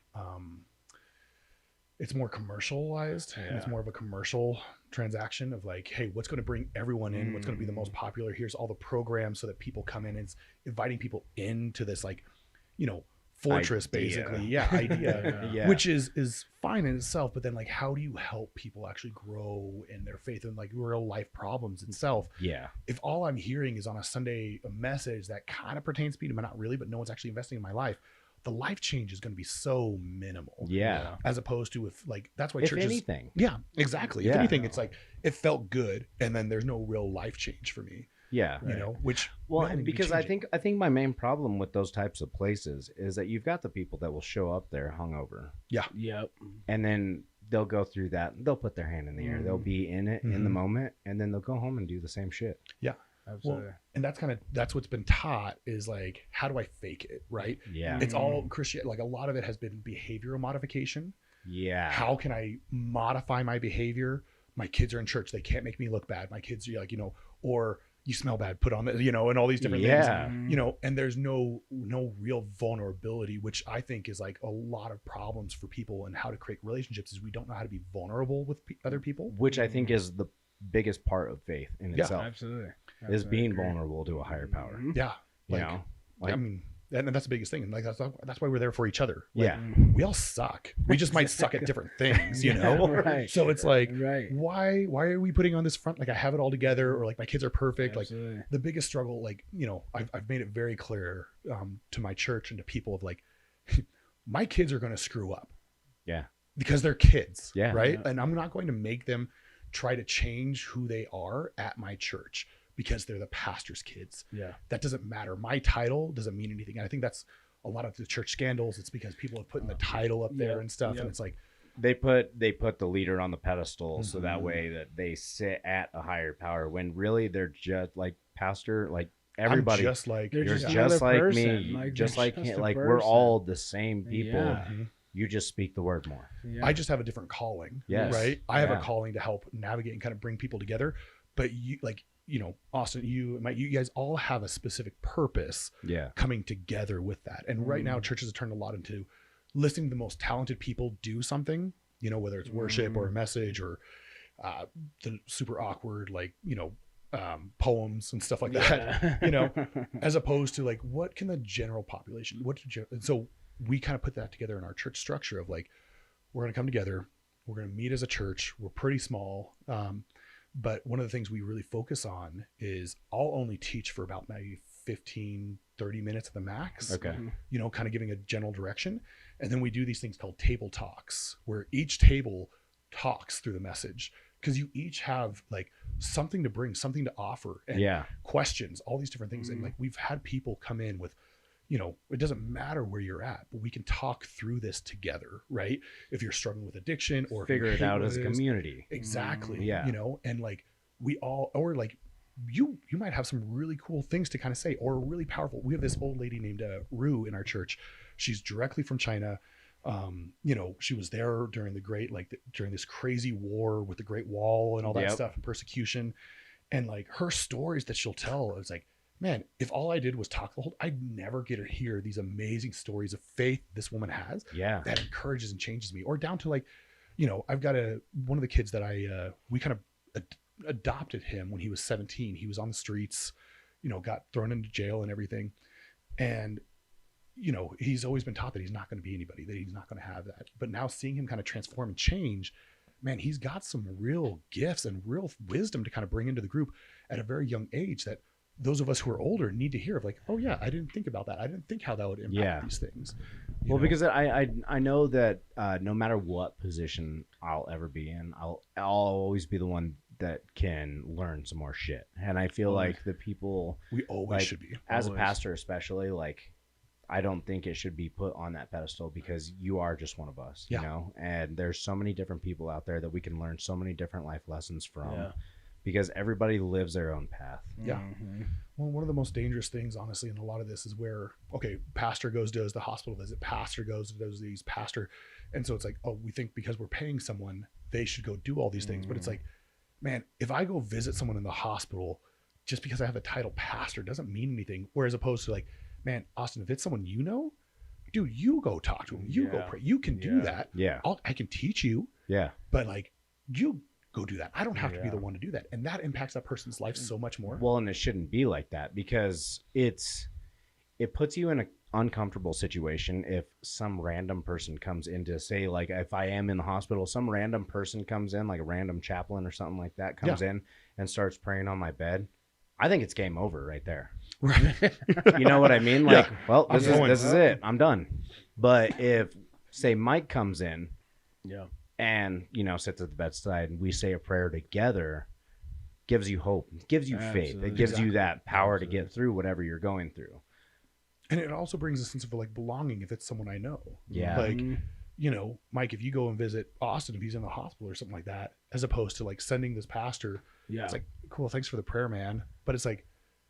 it's more commercialized. And it's more of a commercial transaction of like, hey, what's going to bring everyone in? What's going to be the most popular? Here's all the programs so that people come in. It's inviting people into this, like, you know, fortress basically. Idea. Which is fine in itself. But then like, how do you help people actually grow in their faith and like real life problems itself? Yeah. If all I'm hearing is on a Sunday a message that kind of pertains to me, but not really, but no one's actually investing in my life, the life change is going to be so minimal. Yeah. As opposed to if like, that's why if churches. anything. Yeah, exactly. Yeah. If anything, it's like, it felt good. And then there's no real life change for me. Yeah. You know, which. Because I think my main problem with those types of places is that you've got the people that will show up there hungover. Yeah. Yep. And then they'll go through that. They'll put their hand in the air. They'll be in it in the moment, and then they'll go home and do the same shit. Yeah. Absolutely. Well, and that's what's been taught is like, how do I fake it? Right. Yeah. It's all Christian. Like a lot of it has been behavioral modification. Yeah. How can I modify my behavior? My kids are in church. They can't make me look bad. My kids are like, or you smell bad, put on the, and all these different things, and there's no real vulnerability, which I think is like a lot of problems for people and how to create relationships is we don't know how to be vulnerable with other people. Which I think is the biggest part of faith in itself. Absolutely. Is being vulnerable to a higher power. Yeah. Like, I mean, and that's the biggest thing. And like, that's why we're there for each other. Like, yeah. We all suck. We just might suck at different things, Right. So it's like, right. why are we putting on this front? Like I have it all together, or like my kids are perfect. Absolutely. Like the biggest struggle, like, I've made it very clear to my church and to people of like, my kids are going to screw up. Yeah. Because they're kids. Yeah. Right. Yeah. And I'm not going to make them try to change who they are at my church because they're the pastor's kids. Yeah. That doesn't matter. My title doesn't mean anything. And I think that's a lot of the church scandals. It's because people have put the title up there and stuff. And it's like, they put the leader on the pedestal so that way that they sit at a higher power when really they're just like pastor, like everybody. I'm just like, you're just just like person. me, Like, just like they're him. just a Like we're person. all the same people. Yeah. You just speak the word more. Yeah. I just have a different calling. Yes. Right. I have a Yeah. calling to help navigate and kind of bring people together. But you like, Austin, you guys all have a specific purpose Yeah. coming together with that. And right now churches have turned a lot into listening to the most talented people do something, whether it's worship or a message or the super awkward, like, poems and stuff like that, as opposed to like, what can the general population, and so we kind of put that together in our church structure of like, we're going to come together, we're going to meet as a church. We're pretty small. But one of the things we really focus on is I'll only teach for about maybe 15, 30 minutes at the max. Okay. Kind of giving a general direction. And then we do these things called table talks where each table talks through the message because you each have like something to bring, something to offer and questions, all these different things. And like we've had people come in with, it doesn't matter where you're at, but we can talk through this together, right? If you're struggling with addiction or figure it out as a community. Exactly. Yeah. And like we all, or like you might have some really cool things to kind of say or really powerful. We have this old lady named Rue in our church. She's directly from China. She was there during during this crazy war with the Great Wall and all that stuff and persecution. And like her stories that she'll tell, it's like, man, if all I did was talk the whole, I'd never get to hear these amazing stories of faith this woman has. Yeah. That encourages and changes me. Or down to like, I've got one of the kids that we kind of adopted him when he was 17. He was on the streets, got thrown into jail and everything. And, he's always been taught that he's not going to be anybody, that he's not going to have that. But now seeing him kind of transform and change, man, he's got some real gifts and real wisdom to kind of bring into the group at a very young age that those of us who are older need to hear of like, oh yeah, I didn't think about that. I didn't think how that would impact these things. Because I know that no matter what position I'll ever be in, I'll always be the one that can learn some more shit. And I feel like the people we always should be as a pastor, especially like, I don't think it should be put on that pedestal because you are just one of us, and there's so many different people out there that we can learn so many different life lessons from. Yeah. Because everybody lives their own path. Yeah. Well, one of the most dangerous things, honestly, in a lot of this is where, okay, pastor does the hospital visit, pastor does these, pastor. And so it's like, oh, we think because we're paying someone, they should go do all these things. But it's like, man, if I go visit someone in the hospital, just because I have the title pastor doesn't mean anything. Whereas opposed to like, man, Austin, if it's someone dude, you go talk to him. You go pray. You can do that. Yeah. I can teach you. Yeah. But like, you go do that. I don't have to be the one to do that. And that impacts that person's life so much more. Well, and it shouldn't be like that because it puts you in an uncomfortable situation if some random person comes in to say, like, if I am in the hospital, some random person comes in, like a random chaplain or something like that comes in and starts praying on my bed. I think it's game over right there. Right. You know what I mean? Like, well, this is it. I'm done. But if, say, Mike comes in and, sits at the bedside and we say a prayer together, gives you hope, gives you faith. It gives you that power to get through whatever you're going through. And it also brings a sense of like belonging if it's someone I know. Yeah. Like, you know, Mike, if you go and visit Austin, if he's in the hospital or something like that, as opposed to like sending this pastor, it's like, cool, thanks for the prayer, man. But it's like,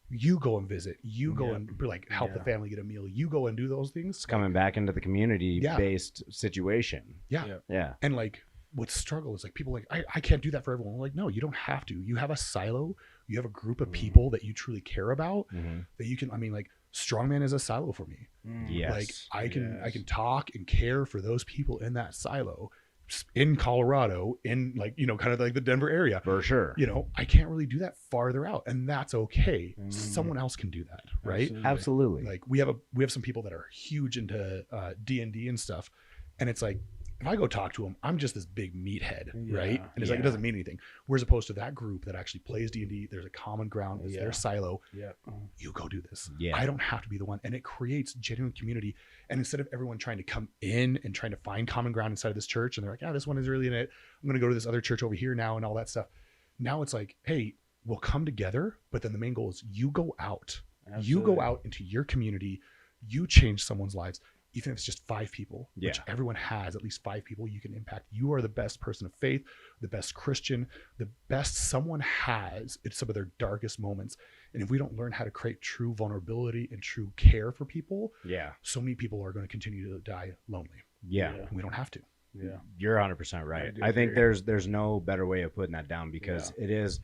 you go and visit, you go and like help the family get a meal, you go and do those things. It's coming back into the community based situation. Yeah. And like what struggle is like people like, I can't do that for everyone. I'm like, no, you don't have to. You have a silo, you have a group of people that you truly care about that you can, I mean, like Strongman is a silo for me. Yes. Like I can talk and care for those people in that silo in Colorado, in like, you know, kind of like the Denver area. For sure. You know, I can't really do that farther out, and that's okay. Someone else can do that, right? Absolutely. Like we have some people that are huge into D&D and stuff, and it's like, if I go talk to them, I'm just this big meathead, right? And it's like, it doesn't mean anything. Whereas opposed to that group that actually plays D&D, there's a common ground, it's their silo. You go do this. I don't have to be the one. And it creates genuine community. And instead of everyone trying to come in and trying to find common ground inside of this church, and they're like, yeah, this one is really in it, I'm going to go to this other church over here now and all that stuff. Now it's like, hey, we'll come together. But then the main goal is you go out. You go out into your community. You change someone's lives. Even if it's just 5 people, which everyone has at least 5 people you can impact. You are the best person of faith, the best Christian, the best someone has in some of their darkest moments. And if we don't learn how to create true vulnerability and true care for people, so many people are going to continue to die lonely. And we don't have to. You're 100% right. I think there's no better way of putting that down, because it is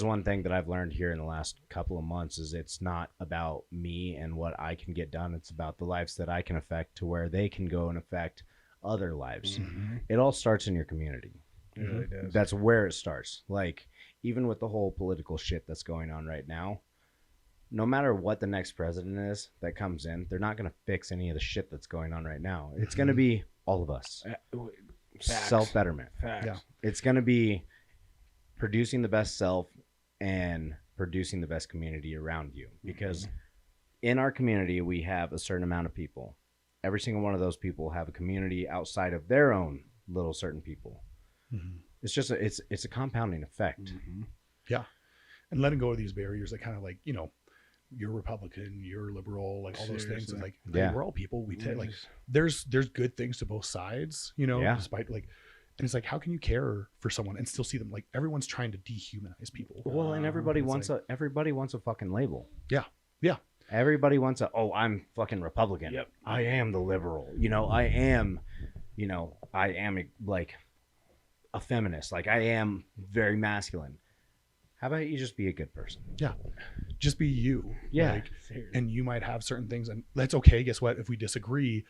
one thing that I've learned here in the last couple of months is it's not about me and what I can get done. It's about the lives that I can affect to where they can go and affect other lives. It all starts in your community. It really does. That's where it starts. Like, even with the whole political shit that's going on right now, no matter what the next president is that comes in, they're not going to fix any of the shit that's going on right now. It's going to be all of us. Self-betterment. It's going to be producing the best self and producing the best community around you, because in our community we have a certain amount of people. Every single one of those people have a community outside of their own little certain people. It's just it's a compounding effect. And letting go of these barriers that kind of like, you know, you're Republican, you're liberal, like all those things. And like, hey, we're all people. We like there's good things to both sides, you know, despite like. And it's like, how can you care for someone and still see them? Like, everyone's trying to dehumanize people. Well, and everybody wants a fucking label. Yeah. Everybody wants I'm fucking Republican. I am the liberal. You know, I am like a feminist. Like, I am very masculine. How about you just be a good person? Yeah. Just be you. Yeah. Like, and you might have certain things, and that's okay. Guess what? If we disagree,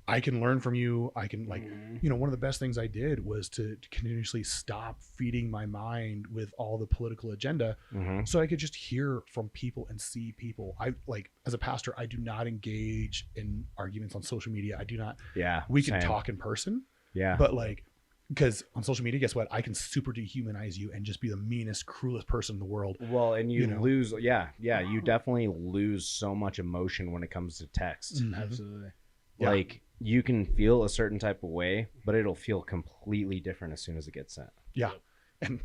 I can learn from you. I can like, you know, one of the best things I did was to continuously stop feeding my mind with all the political agenda, so I could just hear from people and see people. I like, as a pastor, I do not engage in arguments on social media. I do not. We can talk in person. But like, because on social media, guess what? I can super dehumanize you and just be the meanest, cruelest person in the world. Well, and you lose. You definitely lose so much emotion when it comes to text. Absolutely. Like, you can feel a certain type of way, but it'll feel completely different as soon as it gets sent. And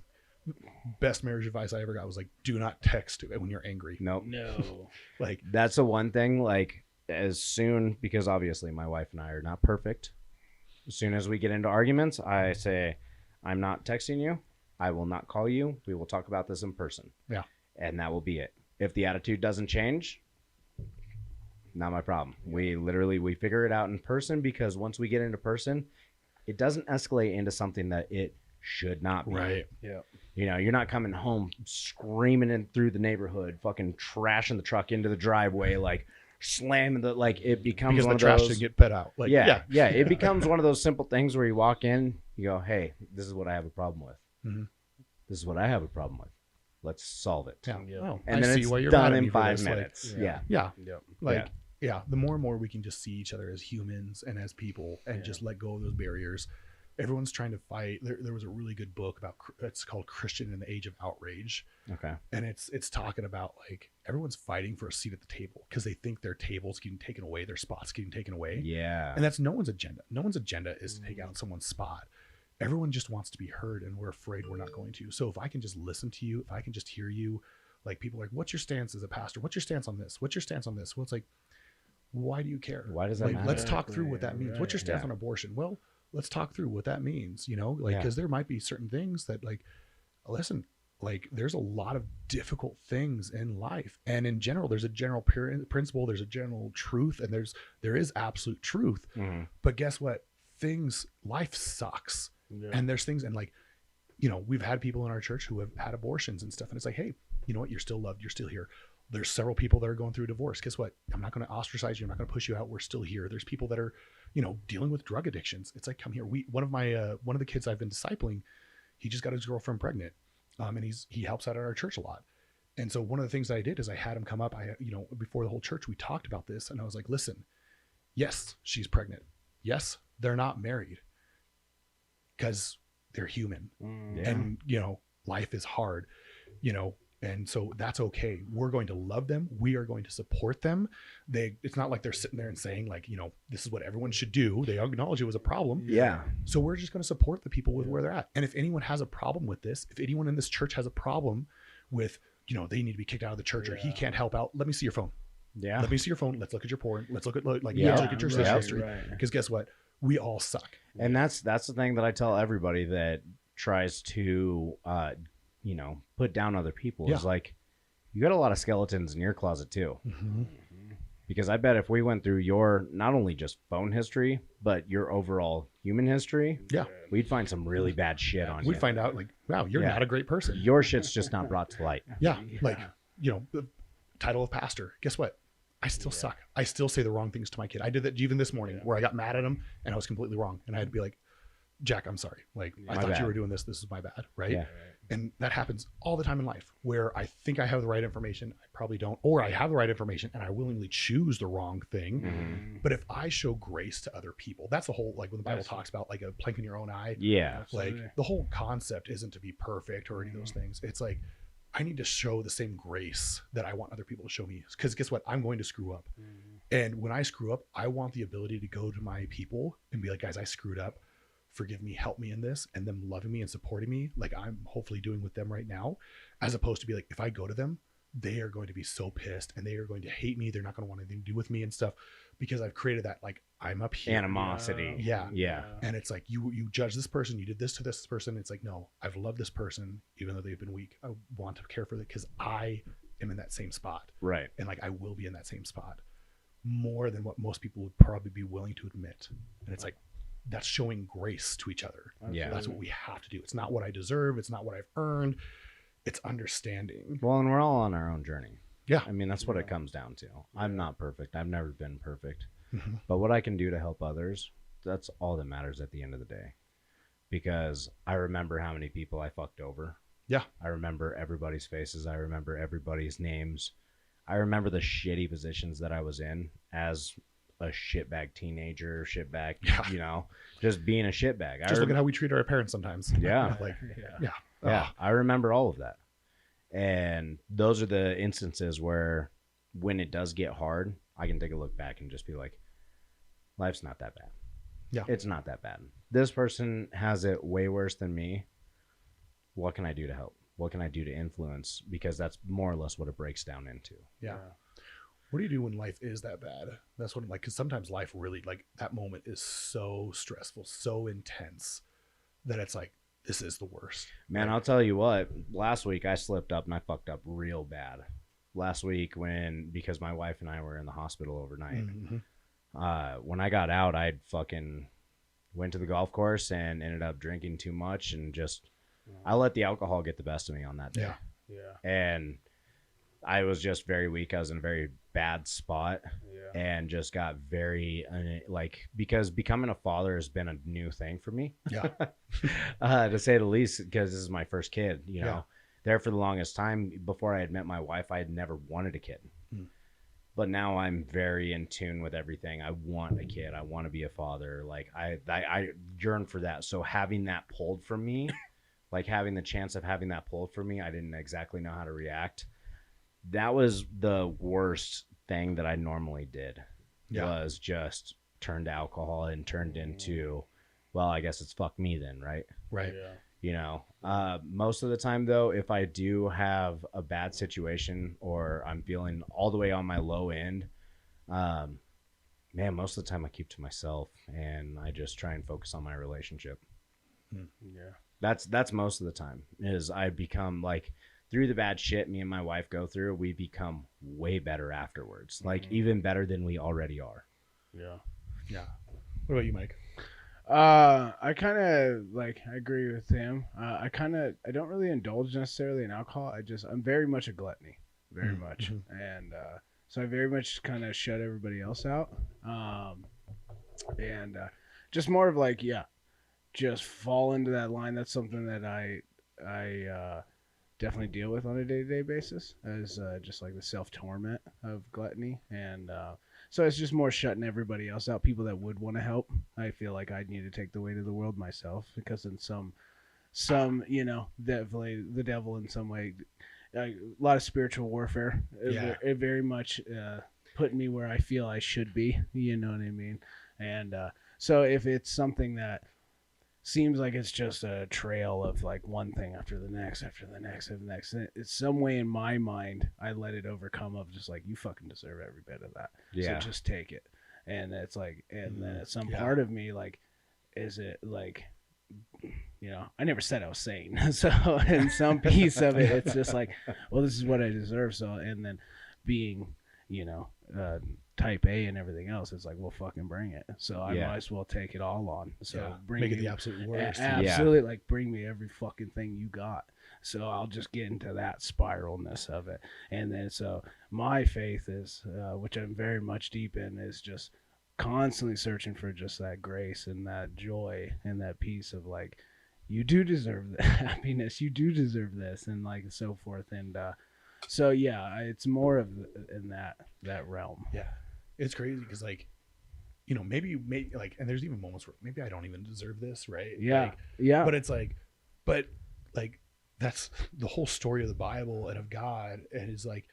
best marriage advice I ever got was like, do not text when you're angry. No. Like, that's the one thing. Like, as soon, because obviously my wife and I are not perfect. As soon as we get into arguments, I say, I'm not texting you. I will not call you. We will talk about this in person. And that will be it. If the attitude doesn't change, not my problem. We figure it out in person, because once we get into person, it doesn't escalate into something that it should not be. Right. You know, you're not coming home screaming in through the neighborhood, fucking trashing the truck into the driveway, like slamming the, like, it becomes because one the of trash those. didn't get put out. Like, It becomes one of those simple things where you walk in, you go, hey, this is what I have a problem with. This is what I have a problem with. Let's solve it. Well, and then it's done in 5 minutes. Like, the more and more we can just see each other as humans and as people and just let go of those barriers. Everyone's trying to fight. There was a really good book about, it's called Christian in the Age of Outrage. And it's talking about like, everyone's fighting for a seat at the table because they think their table's getting taken away, their spot's getting taken away. And that's no one's agenda. No one's agenda is to take out someone's spot. Everyone just wants to be heard, and we're afraid we're not going to. So if I can just listen to you, if I can just hear you, like, people are like, what's your stance as a pastor? What's your stance on this? What's your stance on this? Well, it's like, Why do you care? Why does that like, matter? let's talk through what that means. Right. What's your stance Yeah. on abortion? Well, let's talk through what that means, you know, like, because there might be certain things that, like, listen, like, there's a lot of difficult things in life, and in general, there's a general principle, there's a general truth, and there is absolute truth. Mhm. But guess what? Life sucks, and there's things, and like, you know, we've had people in our church who have had abortions and stuff, and it's like, hey, you know what? You're still loved. You're still here. There's several people that are going through a divorce. Guess what? I'm not going to ostracize you. I'm not going to push you out. We're still here. There's people that are, you know, dealing with drug addictions. It's like, come here. One of the kids I've been discipling, he just got his girlfriend pregnant, and he helps out at our church a lot. And so one of the things that I did is I had him come up. Before the whole church, we talked about this, and I was like, listen, yes, she's pregnant. Yes, they're not married because they're human. Yeah. And, you know, life is hard, you know, and so that's okay. We're going to love them. We are going to support them. It's not like they're sitting there and saying, like, you know, this is what everyone should do. They acknowledge it was a problem. Yeah. So we're just going to support the people with where they're at. And if anyone has a problem with this, if anyone in this church has a problem with, you know, they need to be kicked out of the church or he can't help out, let me see your phone. Yeah. Let me see your phone. Let's look at your porn. Let's look at let's look at your search right, history. right. Because guess what? We all suck. And that's the thing that I tell everybody that tries to you know, put down other people is like, you got a lot of skeletons in your closet too. Mm-hmm. Because I bet if we went through your not only just phone history, but your overall human history, Yeah. we'd find some really bad shit on you. We'd find out, like, wow, you're not a great person. Your shit's just not brought to light. Yeah. Like, you know, the title of pastor. Guess what? I still suck. I still say the wrong things to my kid. I did that even this morning where I got mad at him and I was completely wrong. And I had to be like, Jack, I'm sorry. Like, I thought you were doing this. This is my bad. Right. Yeah. And that happens all the time in life where I think I have the right information. I probably don't, or I have the right information and I willingly choose the wrong thing. Mm-hmm. But if I show grace to other people, that's the whole, like when the Bible talks about like a plank in your own eye. Yeah. Like the whole concept isn't to be perfect or any of those things. It's like, I need to show the same grace that I want other people to show me. Because guess what? I'm going to screw up. And when I screw up, I want the ability to go to my people and be like, guys, I screwed up. Forgive me, help me in this, and them loving me and supporting me like I'm hopefully doing with them right now, as opposed to be like, if I go to them, they are going to be so pissed and they are going to hate me. They're not going to want anything to do with me and stuff because I've created that, like, I'm up here. Animosity. Yeah. Yeah. And it's like, you judge this person, you did this to this person. It's like, no, I've loved this person, even though they've been weak. I want to care for them because I am in that same spot. Right. And like, I will be in that same spot more than what most people would probably be willing to admit. And it's like, that's showing grace to each other. Yeah. That's what we have to do. It's not what I deserve. It's not what I've earned. It's understanding. Well, and we're all on our own journey. Yeah. I mean, that's what it comes down to. I'm not perfect. I've never been perfect. Mhm. But what I can do to help others, that's all that matters at the end of the day. Because I remember how many people I fucked over. Yeah. I remember everybody's faces. I remember everybody's names. I remember the shitty positions that I was in as a shitbag teenager, you know, just being a shitbag. Just look at how we treat our parents sometimes. Yeah. Like, Yeah. Yeah, I remember all of that. And those are the instances where when it does get hard, I can take a look back and just be like, life's not that bad. Yeah. It's not that bad. This person has it way worse than me. What can I do to help? What can I do to influence? Because that's more or less what it breaks down into. Yeah. What do you do when life is that bad? That's what, like, because sometimes life really, like, that moment is so stressful, so intense that it's like, this is the worst. Man, I'll tell you what, last week I slipped up and I fucked up real bad. Last week because my wife and I were in the hospital overnight. Mm-hmm. When I got out, I fucking went to the golf course and ended up drinking too much and just, I let the alcohol get the best of me on that day. Yeah. And I was just very weak. I was in a very bad spot and just got very because becoming a father has been a new thing for me. Yeah. To say the least, because this is my first kid, you know. Yeah. There for the longest time before I had met my wife, I had never wanted a kid. But now I'm very in tune with everything. I want a kid. I want to be a father. Like I yearn for that. So having that pulled from me, like having the chance of having that pulled from me, I didn't exactly know how to react. That was the worst thing that I normally did. Was just turned to alcohol and turned into, well, I guess it's fuck me then, right? Right. You know, most of the time though, if I do have a bad situation or I'm feeling all the way on my low end, man, most of the time I keep to myself and I just try and focus on my relationship. Yeah. That's most of the time is I become like through the bad shit me and my wife go through, we become way better afterwards. Like even better than we already are. Yeah. Yeah. What about you, Mike? I kind of I agree with him. I don't really indulge necessarily in alcohol. I'm very much a gluttony, very much, and so I very much kind of shut everybody else out. And just more of just fall into that line. That's something that I definitely deal with on a day-to-day basis, as just like the self-torment of gluttony. And so it's just more shutting everybody else out, people that would want to help. I feel like I need to take the weight of the world myself, because in some definitely the devil in some way, a lot of spiritual warfare. It very much put me where I feel I should be, you know what I mean? And so if it's something that seems like it's just a trail of like one thing after the next, it's some way in my mind I let it overcome of just like, you fucking deserve every bit of that. Yeah. So just take it. And it's like, and then some part of me, like, is it like, I never said I was sane. So in some piece of it, it's just like, well, this is what I deserve. So, and then being, type A and everything else, it's like, well, fucking bring it. So I might as well take it all on. So make it the absolute worst. Absolutely, like bring me every fucking thing you got. So I'll just get into that spiralness of it. And then so my faith is, which I'm very much deep in, is just constantly searching for just that grace and that joy and that peace of like, you do deserve the happiness, you do deserve this, and like so forth. And so yeah, it's more of in that realm. Yeah, it's crazy because like, maybe like, and there's even moments where maybe I don't even deserve this, right? Yeah, like, but it's like, that's the whole story of the Bible and of God, and it's like,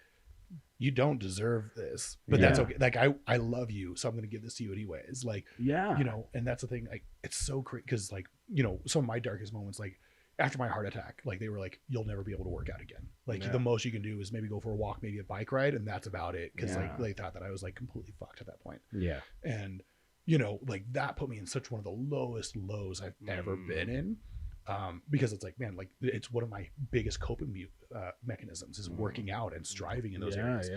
you don't deserve this, but that's okay. Like I love you, so I'm gonna give this to you anyways. Like, and that's the thing. Like, it's so crazy because like, some of my darkest moments, like after my heart attack, like they were like, you'll never be able to work out again. Like the most you can do is maybe go for a walk, maybe a bike ride, and that's about it. Because like they thought that I was like completely fucked at that point. Yeah. And like that put me in such one of the lowest lows I've ever been in. Because it's like, man, like it's one of my biggest coping mechanisms is working out and striving in those areas.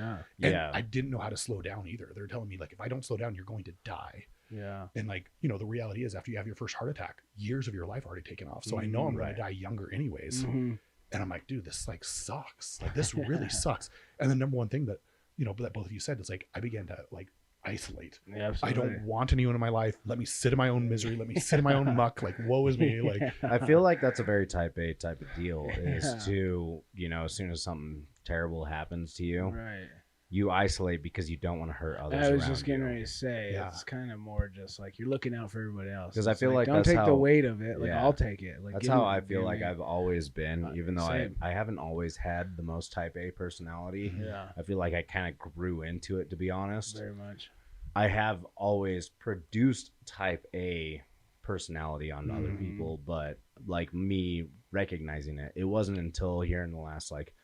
And I didn't know how to slow down either. They're telling me like, if I don't slow down, you're going to die. Yeah. And like, the reality is after you have your first heart attack, years of your life already taken off. So I know I'm going to die younger anyways. And I'm like, dude, this like sucks. Like this really sucks. And the number one thing that, that both of you said is like, I began to like isolate. Yeah, I don't want anyone in my life. Let me sit in my own misery. Let me sit in my own muck. Like, woe is me. Like, I feel like that's a very type A type of deal is to, as soon as something terrible happens to you, right, you isolate because you don't want to hurt others. I was just getting ready to say, it's kind of more just like you're looking out for everybody else. Because I feel like don't that's take the weight of it. Like I'll take it. Like that's how I feel like I've always been, even though same. I haven't always had the most type A personality. Yeah, I feel like I kind of grew into it, to be honest. very much. I have always produced type A personality on other people, but like me recognizing it, it wasn't until here in the last like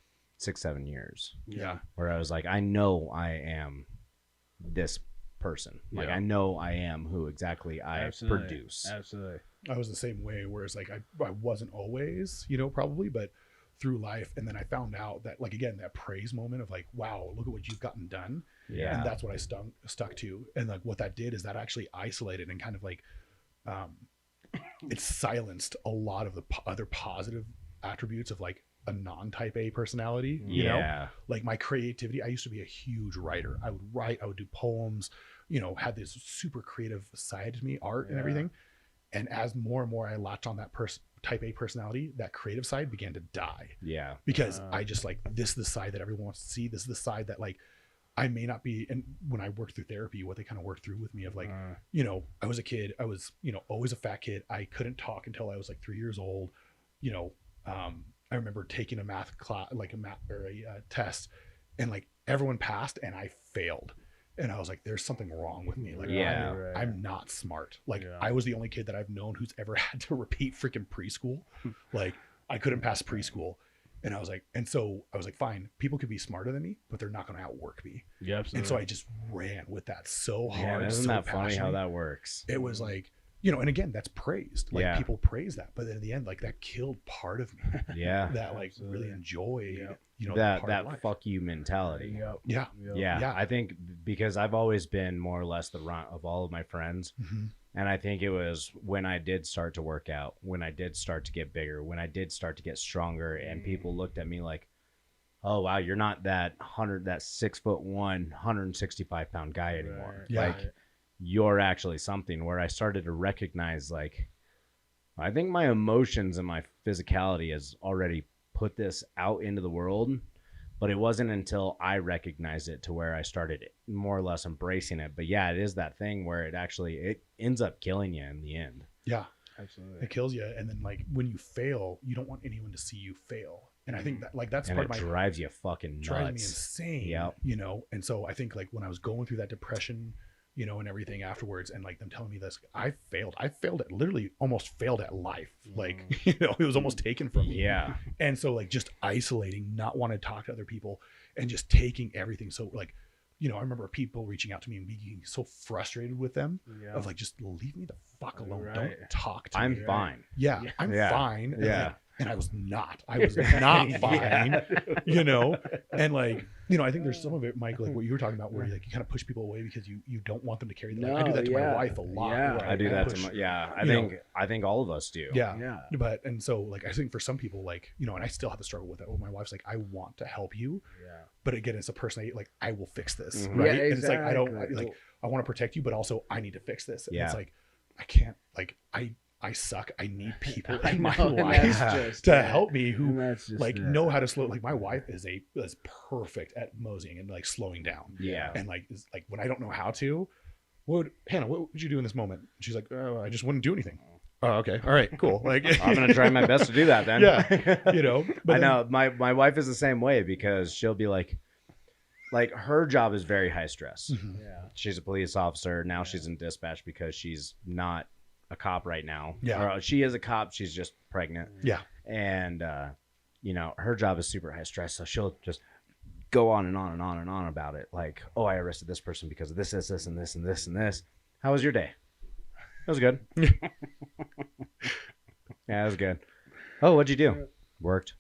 6-7 years where I was like, I know I am this person. Like I know I am who exactly I produce. Absolutely. I was the same way, whereas like I wasn't always, probably, but through life. And then I found out that like, again, that praise moment of like, wow, look at what you've gotten done. Yeah. And that's what I stuck to. And like what that did is that actually isolated and kind of like, it silenced a lot of the other positive attributes of like a non-type A personality, you know, like my creativity. I used to be a huge writer. I would write, I would do poems, had this super creative side to me, art and everything. And as more and more I latched on that type A personality, that creative side began to die. Yeah. Because I just like, this is the side that everyone wants to see. This is the side that like, I may not be. And when I worked through therapy, what they kind of worked through with me of like, I was a kid, I was, always a fat kid. I couldn't talk until I was like 3 years old. I remember taking a math class, like a math or a test, and like everyone passed and I failed. And I was like, there's something wrong with me. Like, I'm not smart. Like I was the only kid that I've known who's ever had to repeat freaking preschool. Like I couldn't pass preschool. And I was like, fine, people could be smarter than me, but they're not going to outwork me. Yeah, And so I just ran with that so hard. Isn't so that funny how passionate. that works? It was like, and again, that's praised. Like people praise that, but then in the end, like that killed part of me. Yeah. That like really enjoy, that fuck you mentality. Yeah. I think because I've always been more or less the runt of all of my friends. Mm-hmm. And I think it was when I did start to work out, when I did start to get bigger, when I did start to get stronger, and people looked at me like, oh wow, you're not that 6'1", 165-pound guy anymore. Right. Like you're actually something. Where I started to recognize, like, I think my emotions and my physicality has already put this out into the world, but it wasn't until I recognized it to where I started more or less embracing it. But yeah, it is that thing where it ends up killing you in the end. Yeah, absolutely. It kills you. And then like when you fail, you don't want anyone to see you fail. And I think that like that's and part of my drives you fucking nuts. Drives me insane. Yep. And so I think like when I was going through that depression, and everything afterwards, and like them telling me this, I failed at literally almost failed at life. Like, it was almost taken from me. Yeah. And so like just isolating, not wanting to talk to other people, and just taking everything. So like, I remember people reaching out to me and being so frustrated with them of like, just leave me the fuck alone. Right. Don't talk to me. I'm fine. Yeah, I'm fine. And yeah. like, and I was not not fine, and like, I think there's some of it, Mike, like what you were talking about, where you kind of push people away because you don't want them to carry the I do that to my wife a lot. Yeah. I do that to I think all of us do. Yeah. But, and so like, I think for some people, like, and I still have to struggle with that. Well, my wife's like, I want to help you. Yeah. But again, it's a person I will fix this. Mm-hmm. Right. Yeah, And it's like, I don't I want to protect you, but also I need to fix this. And it's like, I can't, like, I suck. I need people in my life to help me who know how to slow. Like my wife is perfect at moseying and like slowing down. Yeah. And like when I don't know how to, Hannah, what would you do in this moment? And she's like, oh, I just wouldn't do anything. Oh, okay. All right, cool. Like I'm gonna try my best to do that then. Yeah. But I know my wife is the same way, because she'll be like her job is very high stress. Mm-hmm. Yeah. She's a police officer. Now she's in dispatch because she's not a cop right now. Yeah. Or she is a cop. She's just pregnant. Yeah. And, her job is super high stress. So she'll just go on and on and on and on about it. Like, oh, I arrested this person because of this, and this, and this, and this. How was your day? It was good. Yeah, it was good. Oh, what'd you do? Worked.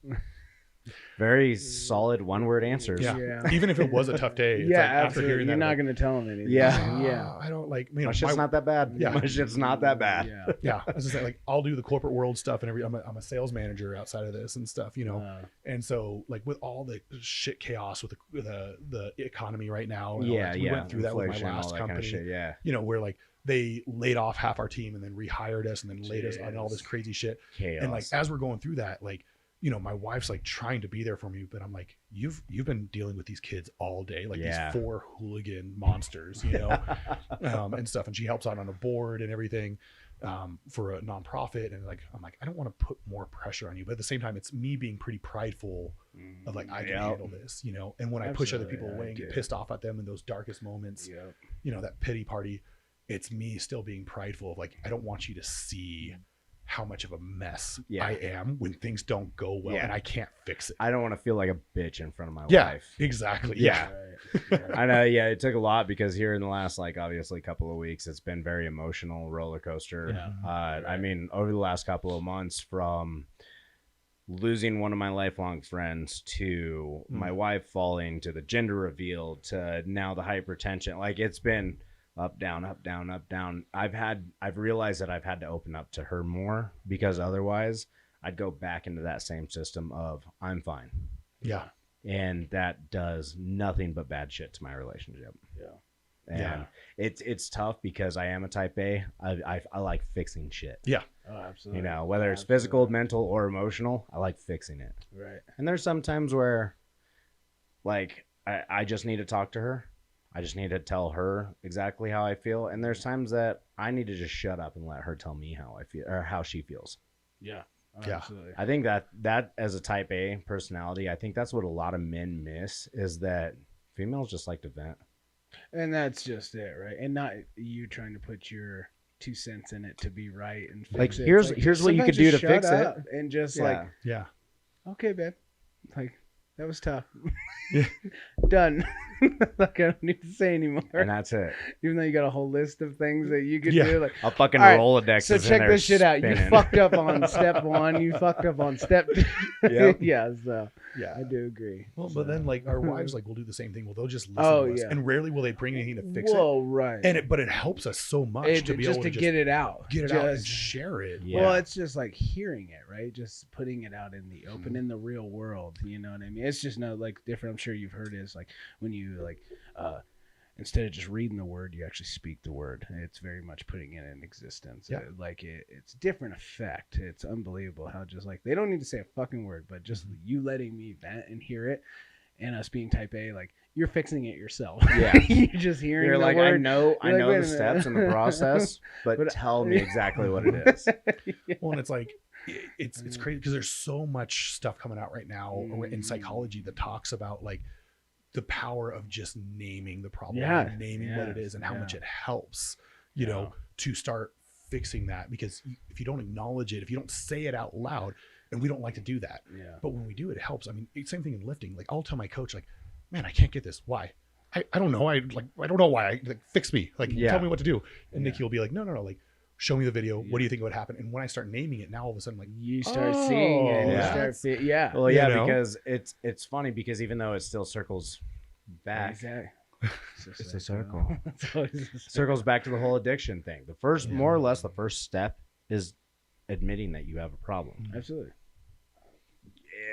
Very solid one-word answers. Yeah. Even if it was a tough day. It's after hearing that, you're not going to tell them anything. Yeah. I don't like, my shit's not that bad. Yeah. My shit's not that bad. Yeah. I was just like, I'll do the corporate world stuff and I'm a sales manager outside of this and stuff, and so like with all the shit chaos with the economy right now. And we went through that with my last company. Kind of shit, where like they laid off half our team and then rehired us and then laid us on all this crazy shit. Chaos. And like, as we're going through that, like, my wife's like trying to be there for me, but I'm like, you've been dealing with these kids all day, like these 4 hooligan monsters, and stuff. And she helps out on a board and everything for a nonprofit. And like, I'm like, I don't want to put more pressure on you, but at the same time, it's me being pretty prideful of like, I can handle this, and when I push other people away and get pissed off at them in those darkest moments, that pity party, it's me still being prideful of like, I don't want you to see how much of a mess I am when things don't go well and I can't fix it. I don't want to feel like a bitch in front of my wife. Exactly. Yeah. I know. Yeah. It took a lot, because here in the last, obviously couple of weeks, it's been very emotional roller coaster. Yeah. I mean, over the last couple of months, from losing one of my lifelong friends to my wife falling to the gender reveal to now the hypertension, it's been up, down, up, down, up, down. I've realized that I've had to open up to her more, because otherwise I'd go back into that same system of I'm fine. Yeah. And that does nothing but bad shit to my relationship. Yeah. And it's tough, because I am a type A. I like fixing shit. Yeah. Oh, absolutely. Whether it's physical, mental, or emotional, I like fixing it. Right. And there's some times where I just need to talk to her. I just need to tell her exactly how I feel. And there's times that I need to just shut up and let her tell me how I feel, or how she feels. Yeah. Absolutely. I think that as a type A personality, I think that's what a lot of men miss, is that females just like to vent. And that's just it, right? And not you trying to put your 2 cents in it to be right and fix it. Here's what you could do to fix it. And just okay, babe. Like, that was tough. Yeah. Done. Like, I don't need to say anymore. And that's it. Even though you got a whole list of things that you could Yeah. do. Like, A fucking All right, Rolodex so is in check there this shit out. You spinning. fucked up on step 1. You fucked up on step 2. Yep. Yeah, so Yeah. I do agree. Well, So- but then like our wives like will do the same thing. Well, they'll just listen Oh, to us, yeah. and rarely will they bring anything to fix it. Whoa, right. But it helps us so much It- to be just able to to get it out. get it out and Just- share it. Yeah. Well, it's just like hearing it, right? Just putting it out in the open, in the real world. You know what I mean? It's just no like different. I'm sure you've heard is like when you like instead of just reading the word, you actually speak the word. It's very much putting it in existence. Yeah. It's different effect. It's unbelievable how just like they don't need to say a fucking word, but just you letting me vent and hear it, and us being type A, like you're fixing it yourself. Yeah. You're just hearing. You're the like, word. I know You're like, the wait a minute. steps and the process, but But- tell me exactly what it is. Well, and it's like it's crazy because there's so much stuff coming out right now in psychology that talks about like the power of just naming the problem, Yeah. naming what it Yes. is, and how Yeah. much it helps, you know, to start fixing that. Because if you don't acknowledge it, if you don't say it out loud, and we don't like to do that, Yeah. but when we do it, it helps. I mean, same thing in lifting. Like I'll tell my coach, like, man, I can't get this. Why? I don't know. I don't know why. Like, fix me. Like, Yeah. tell me what to do. And Yeah. Nikki will be like, no. Like, show me the video. What do you think would happen? And when I start naming it, now all of a sudden, like, You start seeing it. And Yeah. You start yeah. Well, You yeah, know? because it's funny because even though it still circles back, Exactly. it's a circle. It's always a circle. Circles back to the whole addiction thing. The first, more or less, the first step is admitting that you have a problem. Absolutely.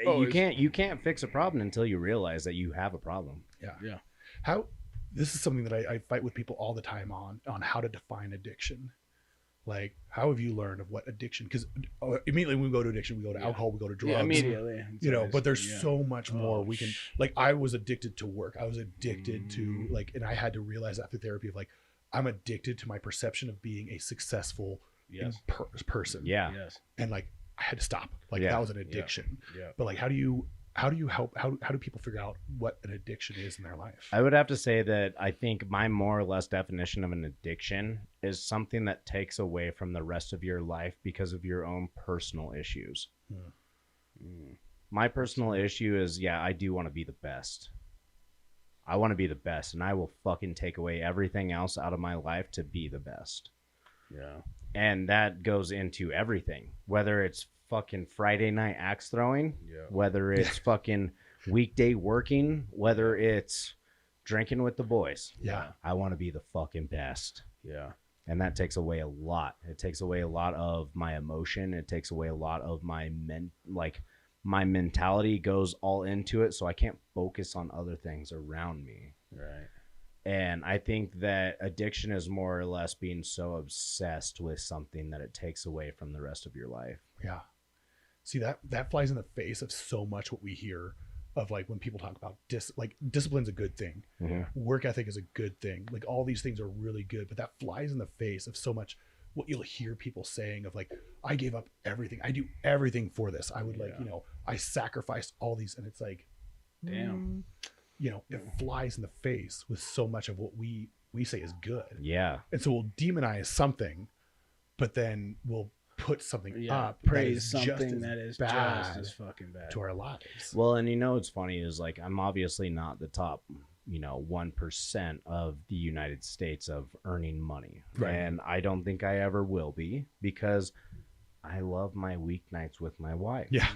You can't fix a problem until you realize that you have a problem. Yeah. how this is something that I fight with people all the time on how to define addiction. Like, how have you learned of what addiction? Because immediately when we go to addiction, we go to alcohol, we go to drugs. Yeah, immediately. It's You know, always- but there's yeah. so much more we can. sh- Like, I was addicted to work. I was addicted to like, and I had to realize after therapy of like, I'm addicted to my perception of being a successful Yes. person. Yeah. Yes. And like, I had to stop. Like, Yeah. that was an addiction. Yeah. But like, how do you help? How do people figure out what an addiction is in their life? I would have to say that I think my more or less definition of an addiction is something that takes away from the rest of your life because of your own personal issues. My personal issue is, I do want to be the best. I want to be the best, and I will fucking take away everything else out of my life to be the best. Yeah. And that goes into everything, whether it's fucking Friday night axe throwing, whether it's fucking weekday working, whether it's drinking with the boys. Yeah. I want to be the fucking best. Yeah. And that takes away a lot. It takes away a lot of my emotion. It takes away a lot of my my mentality goes all into it, so I can't focus on other things around me. Right. And I think that addiction is more or less being so obsessed with something that it takes away from the rest of your life. Yeah. See, that flies in the face of so much what we hear of like when people talk about discipline's a good thing. Work ethic is a good thing. Like all these things are really good, but that flies in the face of so much what you'll hear people saying of like, I gave up everything. I do everything for this. I would I sacrificed all these. And it's like, Damn. It flies in the face with so much of what we say is good. Yeah. And so we'll demonize something, but then we'll put something up praise that is just something as that is bad just as fucking bad to our lives. Well, and what's funny is like I'm obviously not the top, 1% of the United States of earning money. Right. And I don't think I ever will be because I love my weeknights with my wife. Yeah.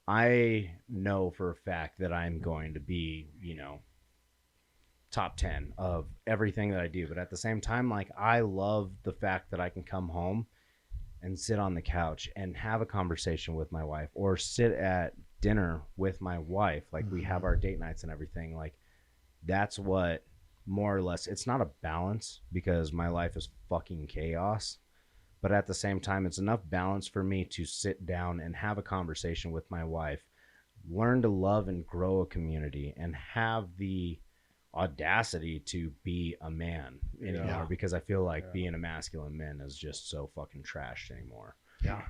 I know for a fact that I'm going to be, top 10 of everything that I do. But at the same time, like I love the fact that I can come home and sit on the couch and have a conversation with my wife or sit at dinner with my wife. Like we have our date nights and everything. Like that's what more or less, it's not a balance because my life is fucking chaos. But at the same time, it's enough balance for me to sit down and have a conversation with my wife, learn to love and grow a community, and have the audacity to be a man anymore because I feel like being a masculine man is just so fucking trashed anymore. Yeah.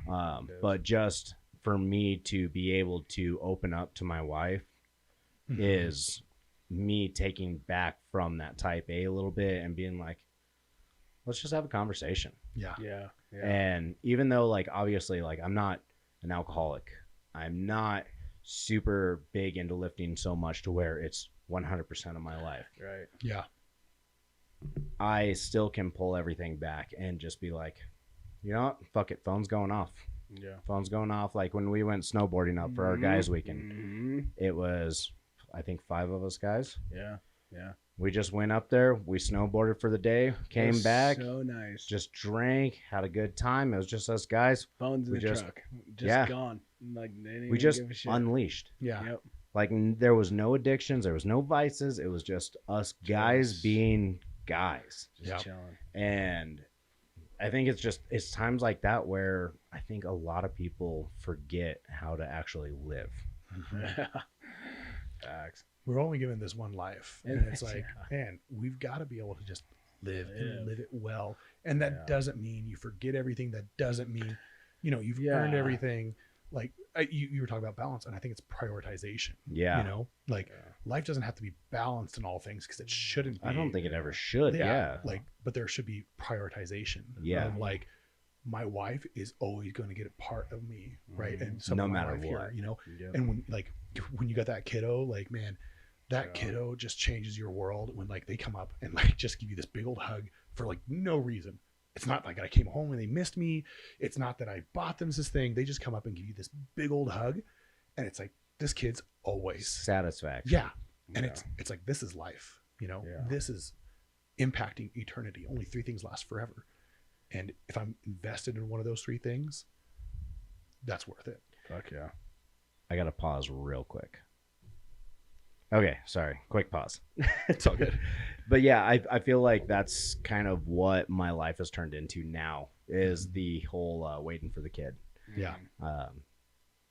But just for me to be able to open up to my wife is me taking back from that type A a little bit and being like, let's just have a conversation. Yeah. Yeah. And even though like obviously like I'm not an alcoholic, I'm not super big into lifting so much to where it's 100% of my life. Right. Yeah. I still can pull everything back and just be like, you know what? Fuck it. Phone's going off. Yeah. Phone's going off. Like when we went snowboarding up for our guys weekend, Mm-hmm. it was, I think 5 of us guys. Yeah. Yeah. We just went up there. We snowboarded for the day, came That's back, so nice. just drank, had a good time. It was just us guys. Phones in we the just- truck. yeah. Gone. Like they didn't We even just give a shit. unleashed. Yeah. Yep. Like there was no addictions. There was no vices. It was just us guys Just- being guys. Just Yeah. chilling. And I think it's times like that where I think a lot of people forget how to actually live. Facts. We're only given this one life, and it's like, man, we've got to be able to just live and live it well. And that doesn't mean you forget everything. That doesn't mean, you've earned everything. Like you were talking about balance, and I think it's prioritization. Yeah. Like life doesn't have to be balanced in all things because it shouldn't be. I don't think it ever should. Yeah. Like, but there should be prioritization. Yeah. Like my wife is always going to get a part of me, right? And No my matter wife what. here, Yep. and when you got that kiddo, like, man, that kiddo just changes your world when like they come up and like just give you this big old hug for like no reason. It's not like I came home and they missed me. It's not that I bought them this thing. They just come up and give you this big old hug, and it's like this kid's always Satisfaction. yeah. And it's like this is life, This is impacting eternity. Only 3 things last forever. And if I'm invested in one of those 3 things, that's worth it. Fuck yeah. I got to pause real quick. Okay. Sorry. Quick pause. It's all good. But yeah, I feel like that's kind of what my life has turned into now is the whole waiting for the kid. Yeah.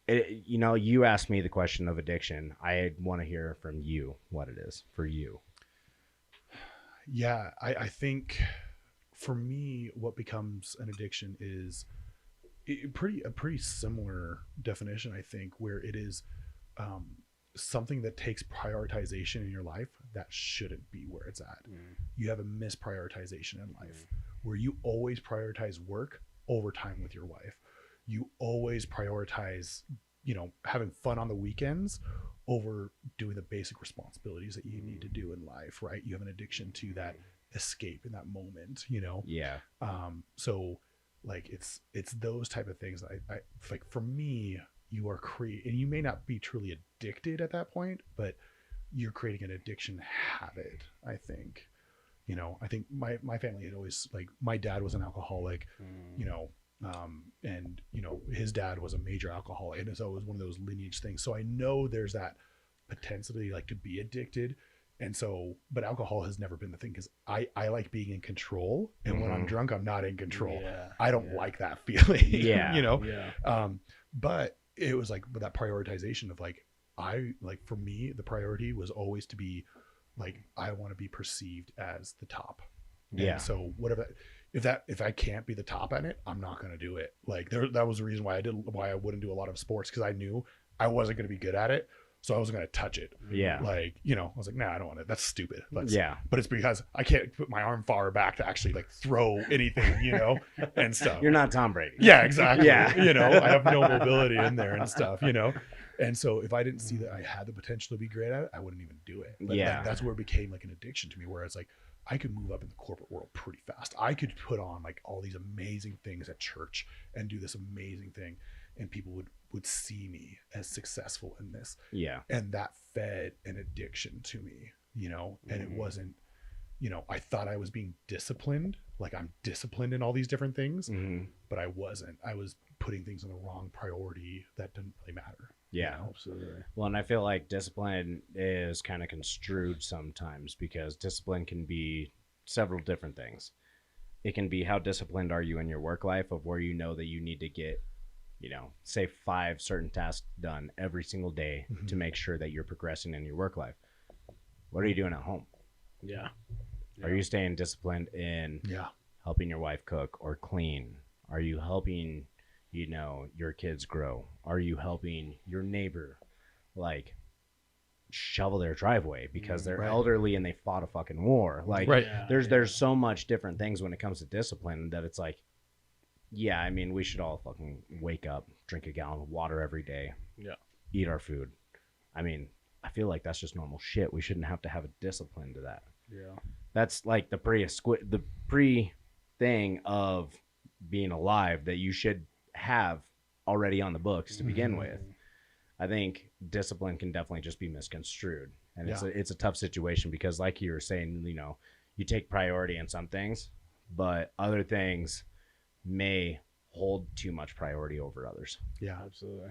You asked me the question of addiction. I want to hear from you what it is for you. Yeah. I think for me, what becomes an addiction is a pretty similar definition, I think, where it is something that takes prioritization in your life that shouldn't be where it's at. You have a misprioritization in life where you always prioritize work over time with your wife. You always prioritize, having fun on the weekends over doing the basic responsibilities that you need to do in life, right? You have an addiction to that escape in that moment, Yeah. So like it's those type of things that I like. For me, you are and you may not be truly addicted at that point, but you're creating an addiction habit. I think I think my family had always, like, my dad was an alcoholic, and his dad was a major alcoholic, and so it was one of those lineage things. So I know there's that potentially, like, to be addicted. And so, but alcohol has never been the thing, because I like being in control, and when I'm drunk, I'm not in control. I don't like that feeling. But it was like that prioritization of like, for me, the priority was always to be like, I want to be perceived as the top. And so whatever, if I can't be the top at it, I'm not going to do it. Like that was the reason why I wouldn't do a lot of sports, because I knew I wasn't going to be good at it. So I wasn't going to touch it. Yeah. Like, I was like, nah, I don't want it. That's stupid. But it's because I can't put my arm far back to actually like throw anything, and stuff. You're not Tom Brady. Yeah, exactly. Yeah. I have no mobility in there and stuff, And so if I didn't see that I had the potential to be great at it, I wouldn't even do it. But like, that's where it became like an addiction to me, where it's like, I could move up in the corporate world pretty fast. I could put on like all these amazing things at church and do this amazing thing, and people would see me as successful in this. Yeah. And that fed an addiction to me, and it wasn't, I thought I was being disciplined. Like, I'm disciplined in all these different things, but I wasn't. I was putting things on the wrong priority that didn't really matter. Yeah, absolutely. Well, and I feel like discipline is kind of construed sometimes, because discipline can be several different things. It can be, how disciplined are you in your work life, of where you know that you need to get, say 5 certain tasks done every single day to make sure that you're progressing in your work life. What are you doing at home? Yeah. Are you staying disciplined in helping your wife cook or clean? Are you helping, your kids grow? Are you helping your neighbor, like, shovel their driveway because they're elderly and they fought a fucking war? Like, there's so much different things when it comes to discipline, that it's like, we should all fucking wake up, drink a gallon of water every day, eat our food. I mean, I feel like that's just normal shit. We shouldn't have to have a discipline to that. Yeah. That's like the pre thing of being alive that you should have already on the books to begin with. I think discipline can definitely just be misconstrued, and it's a tough situation because, like you were saying, you know, you take priority in some things, but other things may hold too much priority over others. Yeah, Absolutely.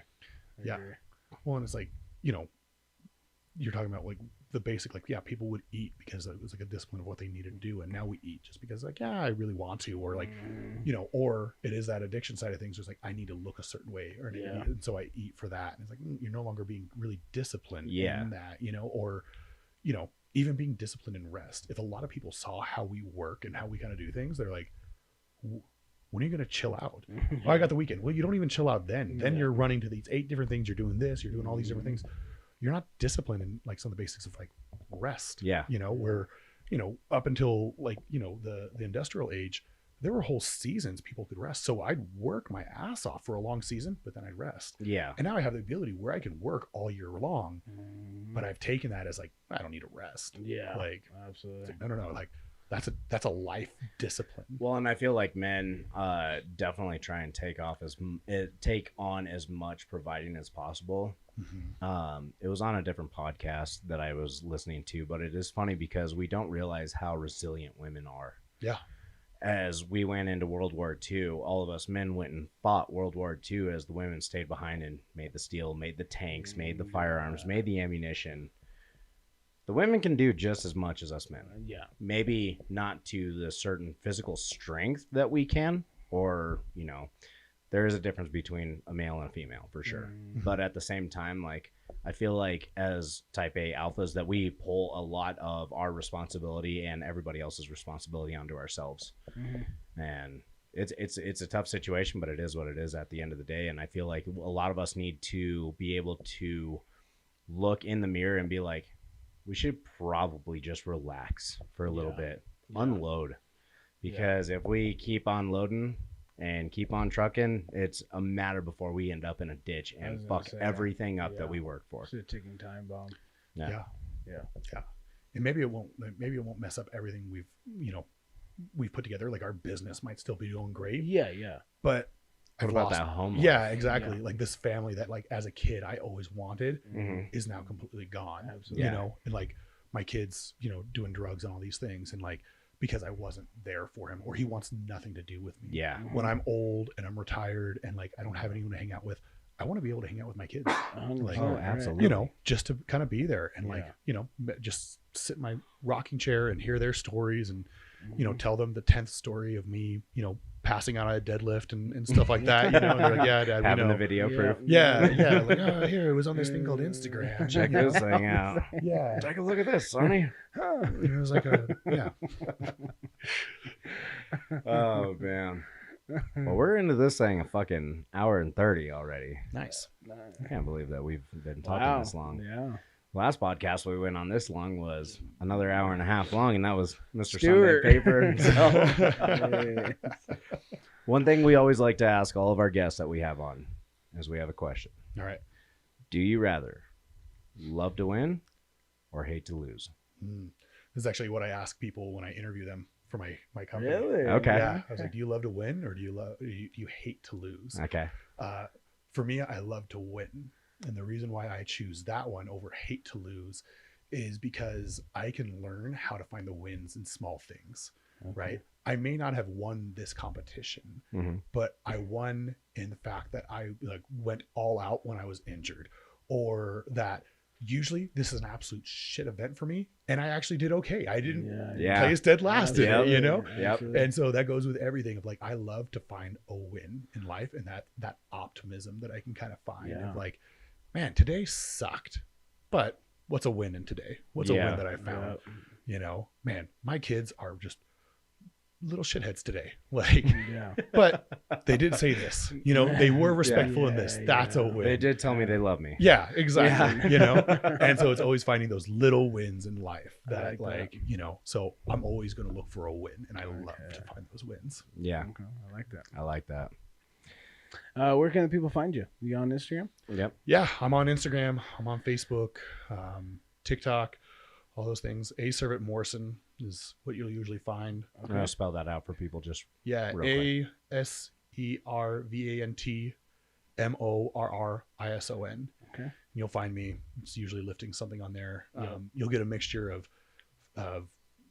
I agree. well, and it's like, you know, you're talking about like the basic, like, yeah, people would eat because it was like a discipline of what they needed to do, and now we eat just because, like, yeah, I really want to, or like, you know, or it is that addiction side of things. It's like I need to look a certain way, or and so I eat for that, and it's like you're no longer being really disciplined in that, you know, or, you know, even being disciplined in rest. If a lot of people saw how we work and how we kind of do things, they're like, when are you going to chill out? Oh, I got the weekend. Well, you don't even chill out then. Then you're running to these 8 different things. You're doing this. You're doing all these different things. You're not disciplined in like some of the basics of like rest. Yeah. You know, where, you know, up until like, you know, the industrial age, there were whole seasons people could rest. So I'd work my ass off for a long season, but then I'd rest. Yeah. And now I have the ability where I can work all year long, but I've taken that as like, I don't need to rest. Yeah. Like, Absolutely. like, no. Like that's a life discipline. Well, and I feel like men definitely try and take on as much providing as possible. It was on a different podcast that I was listening to, but it is funny because we don't realize how resilient women are. Yeah. As we went into World War II, all of us men went and fought World War II as the women stayed behind and made the steel, made the tanks, made the firearms, made the ammunition. The women can do just as much as us men. Yeah. Maybe not to the certain physical strength that we can, or, you know, there is a difference between a male and a female for sure. But at the same time, like, I feel like as type A alphas that we pull a lot of our responsibility and everybody else's responsibility onto ourselves. And it's a tough situation, but it is what it is at the end of the day. And I feel like a lot of us need to be able to look in the mirror and be like, we should probably just relax for a little bit, unload, because if we keep on loading and keep on trucking, it's a matter before we end up in a ditch and fuck everything up that we work for. It's a ticking time bomb. Yeah. And maybe it won't mess up everything we've put together. Like our business might still be doing great. Yeah. But What about that home life? Yeah, exactly. Like this family that like as a kid I always wanted is now completely gone. Absolutely. You know, and like my kids, you know, doing drugs and all these things, and like because I wasn't there for him, or he wants nothing to do with me. Yeah. When I'm old and I'm retired and like I don't have anyone to hang out with, I want to be able to hang out with my kids. Like, Oh, absolutely. you know, just to kind of be there and like, you know, just sit in my rocking chair and hear their stories and, you know, tell them the 10th story of me, you know, passing out on a deadlift and stuff like that. You know, and they're like, yeah, Dad, Having we know. the video proof. Yeah. Like, oh, here, it was on this thing called Instagram. Check you know? this thing out. Yeah. Take a look at this, Sonny. And it was like yeah. Oh, man. Well, we're into this thing a fucking hour and 30 already. Nice. I can't believe that we've been talking this long. Yeah. Last podcast we went on this long was another hour and a half long, and that was Mr. Stewart. Sunday Paper himself. One thing we always like to ask all of our guests that we have on is we have a question. All right. Do you rather love to win or hate to lose? This is actually what I ask people when I interview them for my company. Really? Okay. Yeah. I was like, do you love to win or do you hate to lose? Okay. For me, I love to win. And the reason why I choose that one over hate to lose is because I can learn how to find the wins in small things, right? I may not have won this competition, but I won in the fact that I like went all out when I was injured, or that usually this is an absolute shit event for me and I actually did okay. I didn't place dead last in it, you know? Yep. And so that goes with everything of like, I love to find a win in life and that optimism that I can kind of find of like, man, today sucked, but what's a win in today? What's a win that I found? You know, man, my kids are just little shitheads today. Like, but they did say this, you know, they were respectful in this. That's a win. They did tell me they love me. Yeah, exactly. You know, and so it's always finding those little wins in life that like, you know, so I'm always going to look for a win and I love to find those wins. Yeah. Okay. I like that. I like that. Where can the people find you? You on Instagram? Yep. Yeah, I'm on Instagram. I'm on Facebook, TikTok, all those things. A Servant Morrison is what you'll usually find. I'm gonna spell that out for people just Yeah, real quick. ASERVANTMORRISON. Okay. And you'll find me. It's usually lifting something on there. Yeah. You'll get a mixture of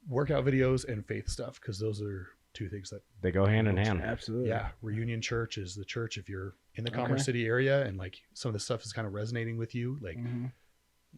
workout videos and faith stuff, because those are two things that, They go hand in hand. Absolutely. yeah, Reunion Church is the church. If you're in the Okay. Commerce City area and like some of this stuff is kind of resonating with you, like Mhm.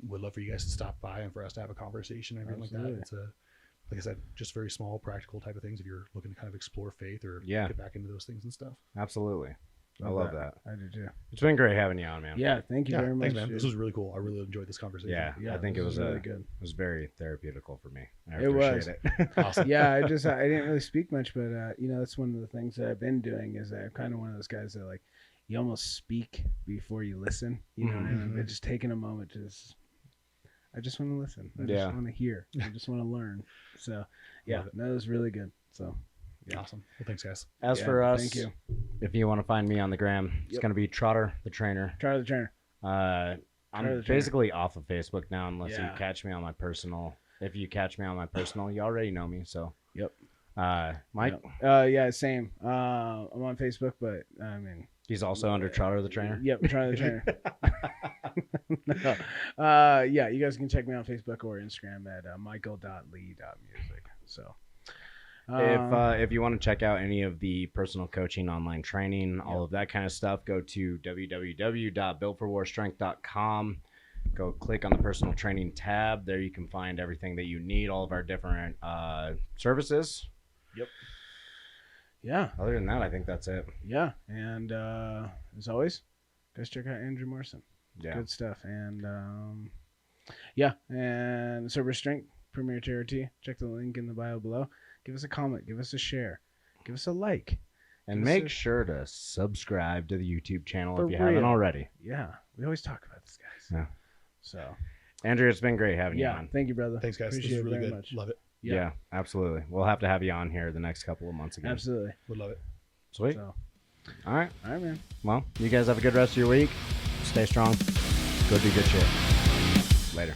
would love for you guys to stop by and for us to have a conversation and everything Absolutely. like that. It's like I said, just very small, practical type of things if you're looking to kind of explore faith or Yeah. get back into those things and stuff. Absolutely. I love that. I do too. It's been great having you on, man. Yeah, thank you Yeah, very much. thanks, man. dude. This was really cool. I really enjoyed this conversation. Yeah, I think it this was really good. It was very therapeutical for me. I It was. appreciate it. Awesome. Yeah, I didn't really speak much, but that's one of the things that I've been doing is I'm kind of one of those guys that like you almost speak before you listen. You know what I mean? But just taking a moment to I just want to listen. I just want to hear. I just want to learn. So yeah, that was really good. So yeah. Awesome. Well, thanks, guys. As for us, thank you. if you want to find me on the gram, it's Yep. going to be Trotter the Trainer. Try the trainer. I'm Trotter the Trainer. basically off of Facebook now, unless you Yeah. catch me on my personal. If you catch me on my personal, you already know me. So Yep. Mike, Yeah, same. I'm on Facebook, but I mean, he's also under Trotter the Trainer. yep, try the trainer. No. Yeah, you guys can check me on Facebook or Instagram at michael.lee.music. So, If you want to check out any of the personal coaching, online training, all of that kind of stuff, go to www.builtforwarstrength.com. Go click on the personal training tab. There you can find everything that you need, all of our different services. yeah, Other than that, I think that's it. yeah, and as always, guys check out Andrew Morrison. Yeah. Good stuff, and yeah, and Sober Strength Premier TRT. Check the link in the bio below. Give us a comment. Give us a share. Give us a like. And Give us make a- sure to subscribe to the YouTube channel For if you haven't real. already. Yeah, we always talk about this, guys. Yeah. So Andrew, it's been great having you yeah, on. thank you, brother. Thanks, guys. Appreciate This it was really very good. much. Love it. Yeah. Absolutely. We'll have to have you on here the next couple of months again. Absolutely. Would love it. Sweet. So, All right. all right, man. Well, you guys have a good rest of your week. Stay strong. Go do good shit. Later.